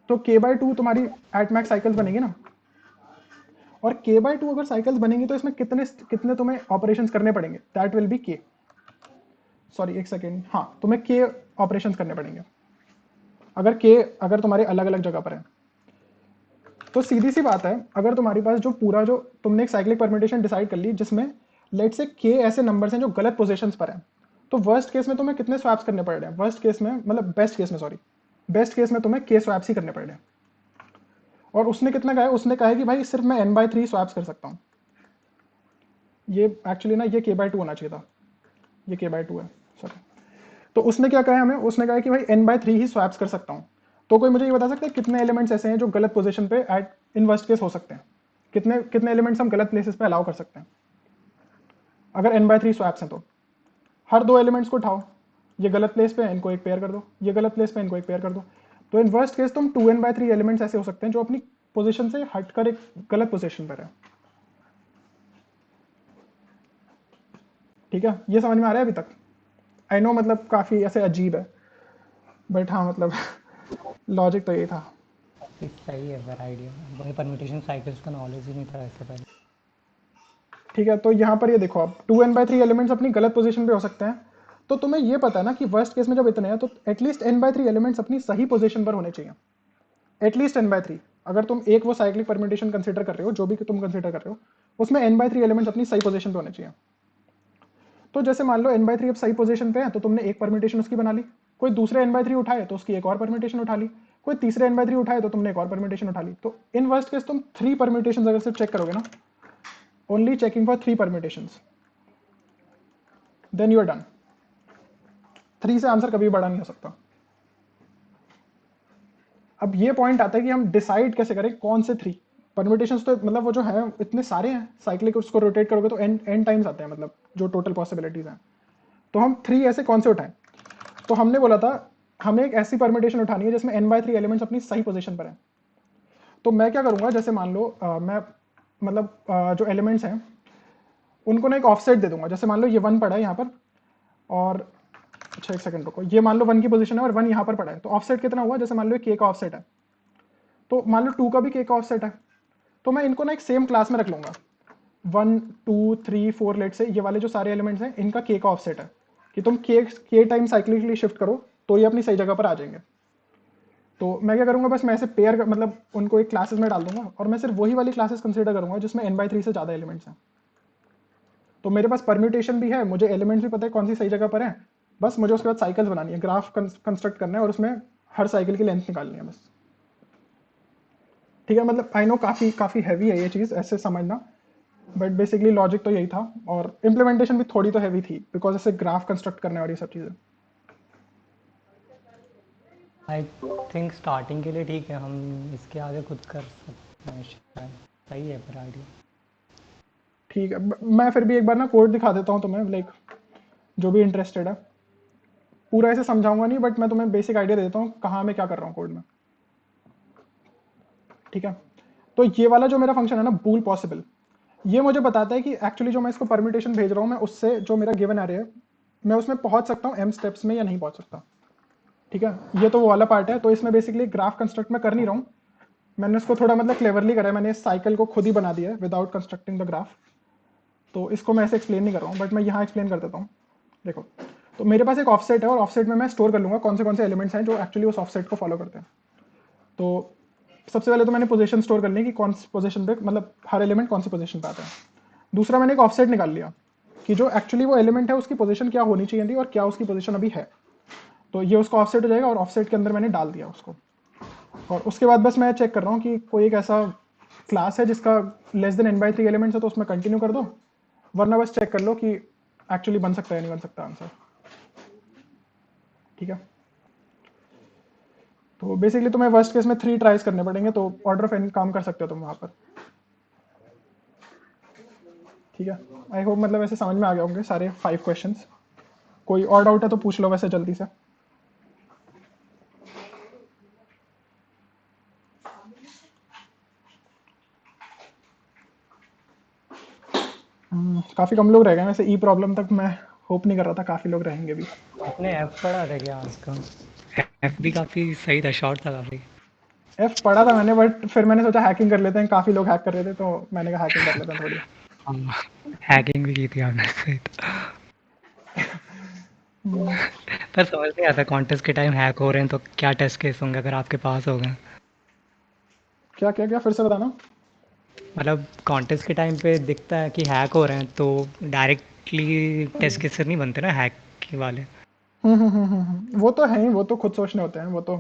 तो k/2 तुम्हारी एट मैक्स साइकिल्स बनेगी ना, और k/2 अगर साइकिल्स बनेंगी तो इसमें कितने तुम्हें ऑपरेशंस करने पड़ेंगे, that will be k। Sorry एक सेकेंड, हाँ तुम्हें k ऑपरेशंस करने पड़ेंगे अगर तुम्हारे अलग अलग जगह पर है। तो सीधी सी बात है, अगर तुम्हारे पास जो तुमने एक साइक्लिक परम्यूटेशन डिसाइड कर ली जिसमें लेट से k ऐसे नंबर्स हैं जो गलत पोजीशंस पर हैं, तो वर्स्ट केस में तुम्हें कितने स्वैप्स करने पड़ रहे हैं, वर्स्ट केस में मतलब बेस्ट केस में तुम्हें k स्वैप्स ही करने पड़ रहे हैं। और उसने कितना कहा है, उसने कहा है कि भाई सिर्फ मैं n/3 स्वैप्स कर सकता हूँ। ये एक्चुअली ना ये k/2 होना चाहिए था, ये k/2 है सॉरी। तो उसने क्या कहा है हमें, उसने कहा है कि भाई n/3 ही स्वैप्स कर सकता हूँ। तो कोई मुझे ये बता सकता है कितने एलिमेंट्स ऐसे हैं जो गलत पोजीशन पे इन वर्स्ट केस हो सकते हैं, कितने एलिमेंट्स हम गलत प्लेसेस पे अलाउ कर सकते हैं अगर n/3 स्वैप्स हैं। तो हर दो एलिमेंट्स को उठाओ, ये गलत प्लेस पे है, इनको एक पेयर कर दो, ये गलत प्लेस पे, इनको एक पेयर कर दो। तो इन वर्स्ट केस तुम 2n/3 एलिमेंट्स ऐसे हो सकते हैं जो अपनी पोजीशन से हटकर एक गलत पोजीशन पर है। ठीक है, ये समझ में आ रहा है अभी तक? आई नो मतलब काफी ऐसे अजीब है, बट हाँ मतलब लॉजिक तो यही था। सही है फिर आइडिया, मुझे परम्यूटेशन साइकिल्स का नॉलेज ही नहीं था इससे पहले। ठीक है, तो यहाँ पर ये देखो आप 2n/3 एलिमेंट्स अपनी गलत पोजीशन पे हो सकते हैं। तो तुम्हें ये पता है ना कि वर्स्ट केस में जब इतने हैं तो एटलीस्ट n/3 एलिमेंट्स अपनी सही पोजीशन पर होने चाहिए, एटलीस्ट n/3। अगर तुम एक वो साइक्लिक परम्यूटेशन कंसीडर कर रहे हो, जो भी तुम कंसीडर कर रहे हो, उसमें n/3 एलिमेंट्स अपनी सही पोजीशन पे होने चाहिए। तो जैसे मान लो n/3 अब सही पोजीशन पे है, तो तुमने एक परम्यूटेशन उसकी बना ली, कोई दूसरे n/3 उठाए तो उसकी एक और परम्यूटेशन उठा ली, कोई तीसरे n/3 उठाए तो तुमने एक और परम्यूटेशन उठा ली। तो इन वर्स्ट केस तुम 3 परम्यूटेशंस अगर सिर्फ चेक करोगे ना, only checking for 3 permutations, then you are done. 3 से आंसर कभी बड़ा नहीं हो सकता। अब ये पॉइंट आता है कि हम डिसाइड कैसे करें कौन से 3 परम्यूटेशंस। तो मतलब वो जो है इतने सारे हैं, साइक्लिक उसको रोटेट करोगे तो n टाइम्स आते हैं, मतलब जो टोटल पॉसिबिलिटीज हैं। तो हम 3 ऐसे कौन से उठाएं? तो हमने बोला था हमें एक ऐसी परम्यूटेशन उठानी है जिसमें n/3 एलिमेंट्स अपनी सही पोजीशन पर हैं। तो मैं क्या करूंगा, जैसे मान लो मैं मतलब जो एलिमेंट्स हैं उनको ना एक ऑफसेट दे दूंगा। जैसे मान लो ये 1 पड़ा है यहाँ पर, और अच्छा एक सेकंड रुको, ये मान लो 1 की पोजीशन है और 1 यहाँ पर पड़ा है, तो ऑफसेट कितना हुआ? जैसे मान लो k का ऑफसेट है, तो मान लो 2 का भी k का ऑफसेट है, तो मैं इनको ना एक सेम क्लास में रख लूंगा। 1 2 3 4 लेट से ये वाले जो सारे एलिमेंट्स हैं इनका k का ऑफसेट है कि तुम k टाइम साइक्लिकली शिफ्ट करो तो ये अपनी सही जगह पर आ जाएंगे। तो मैं क्या करूंगा, बस मैं ऐसे पेयर मतलब उनको एक क्लासेस में डाल दूंगा और मैं सिर्फ वही वाली क्लासेस कंसीडर करूंगा जिसमें n/3 से ज़्यादा एलिमेंट्स हैं। तो मेरे पास परम्यूटेशन भी है, मुझे एलिमेंट्स भी पता है कौन सी सही जगह पर है, बस मुझे उसके बाद साइकिल्स बनानी है, ग्राफ कंस्ट्रक्ट करना है और उसमें हर साइकिल की लेंथ निकालनी है बस। ठीक है, मतलब आई नो काफ़ी हैवी है ये चीज़ ऐसे समझना, बट बेसिकली लॉजिक तो यही था और इम्प्लीमेंटेशन भी थोड़ी तो हैवी थी बिकॉज ऐसे ग्राफ कंस्ट्रक्ट करने और ये सब चीज़ें। आई थिंक स्टार्टिंग के लिए ठीक है, हम इसके आगे खुद कर सकते हैं शायद। सही है फिर आइडिया। ठीक है, मैं फिर भी एक बार ना कोड दिखा देता हूँ तुम्हें, लाइक जो भी इंटरेस्टेड है। पूरा ऐसे समझाऊंगा नहीं, बट मैं तुम्हें बेसिक आइडिया दे देता हूँ कहाँ मैं क्या कर रहा हूँ कोड में। ठीक है, तो ये वाला जो मेरा फंक्शन है ना बूल पॉसिबल, ये मुझे बताता है कि एक्चुअली जो मैं इसको परम्यूटेशन भेज रहा हूँ मैं उससे जो मेरा गिवन एरे है मैं उसमें पहुंच सकता हूँ m स्टेप्स में या नहीं पहुंच सकता। ठीक है, ये तो वो वाला पार्ट है। तो इसमें बेसिकली ग्राफ कंस्ट्रक्ट में कर नहीं रहा हूँ, मैंने इसको थोड़ा मतलब क्लेवरली करा है, मैंने इस साइकिल को खुद ही बना दिया है विदाउट कंस्ट्रक्टिंग द ग्राफ। तो इसको मैं ऐसे एक्सप्लेन नहीं कर रहा हूँ, बट मैं यहाँ एक्सप्लेन कर देता हूँ। देखो, तो मेरे पास एक ऑफसेट है और ऑफसेट में मैं स्टोर कर लूँगा कौन से एलिमेंट्स हैं जो एक्चुअली उस ऑफसेट को फॉलो करते हैं। तो सबसे पहले तो मैंने पोजीशन स्टोर कर ली कि कौन सी पोजीशन पे, मतलब हर एलिमेंट कौन सी पोजीशन पे आता है। दूसरा मैंने एक ऑफसेट निकाल लिया कि जो एक्चुअली वो एलिमेंट है उसकी पोजीशन क्या होनी चाहिए थी और क्या उसकी पोजीशन अभी है। तो ये उसका ऑफसेट हो जाएगा और ऑफसेट के अंदर मैंने डाल दिया उसको। और उसके बाद बस मैं चेक कर रहा हूँ कि कोई एक ऐसा क्लास है जिसका लेस देन n/3 एलिमेंट्स है तो उसमें कंटिन्यू कर दो, वरना बस चेक कर लो कि एक्चुअली बन सकता है नहीं बन सकता आंसर। ठीक है, तो बेसिकली तुम्हें वर्स्ट केस में 3 ट्राइज करने पड़ेंगे, तो ऑर्डर ऑफ n काम कर सकते हो तुम वहाँ पर। ठीक है, आई होप मतलब ऐसे समझ में आ गए होंगे सारे 5 क्वेश्चंस। कोई और डाउट है तो पूछ लो वैसे जल्दी से। काफ़ी कम लोग रह गए वैसे, ई प्रॉब्लम तक मैं होप नहीं कर रहा था काफ़ी लोग रहेंगे भी। आपने एफ पढ़ा था क्या आज का? एफ भी काफ़ी सही था, शॉर्ट था काफ़ी। एफ पढ़ा था मैंने, बट फिर मैंने सोचा हैकिंग कर लेते हैं, काफ़ी लोग हैक कर रहे थे तो मैंने कहा हैकिंग कर लेते हैं थोड़ी। हैकिंग भी की थी आपने, सही था। पर समझ नहीं आता कॉन्टेस्ट के टाइम हैक हो रहे हैं तो क्या टेस्ट केस होंगे अगर आपके पास हो गए? क्या क्या क्या फिर से बताना। मतलब कॉन्टेस्ट के टाइम पे दिखता है कि हैक हो रहे हैं तो डायरेक्टली टेस्ट केसेस नहीं बनते ना हैक के वाले। वो तो है ही, वो तो खुद सोचने होते हैं। वो तो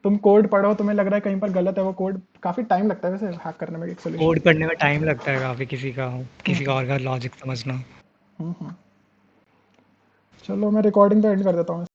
तुम कोड पढ़ो, तुम्हें लग रहा है कहीं पर गलत है वो कोड, काफ़ी टाइम लगता है वैसे हैक करने में एक सोल्यूशन। कोड पढ़ने में टाइम लगता है काफ़ी, किसी का और का लॉजिक समझना। चलो मैं रिकॉर्डिंग तो एंड कर देता हूँ।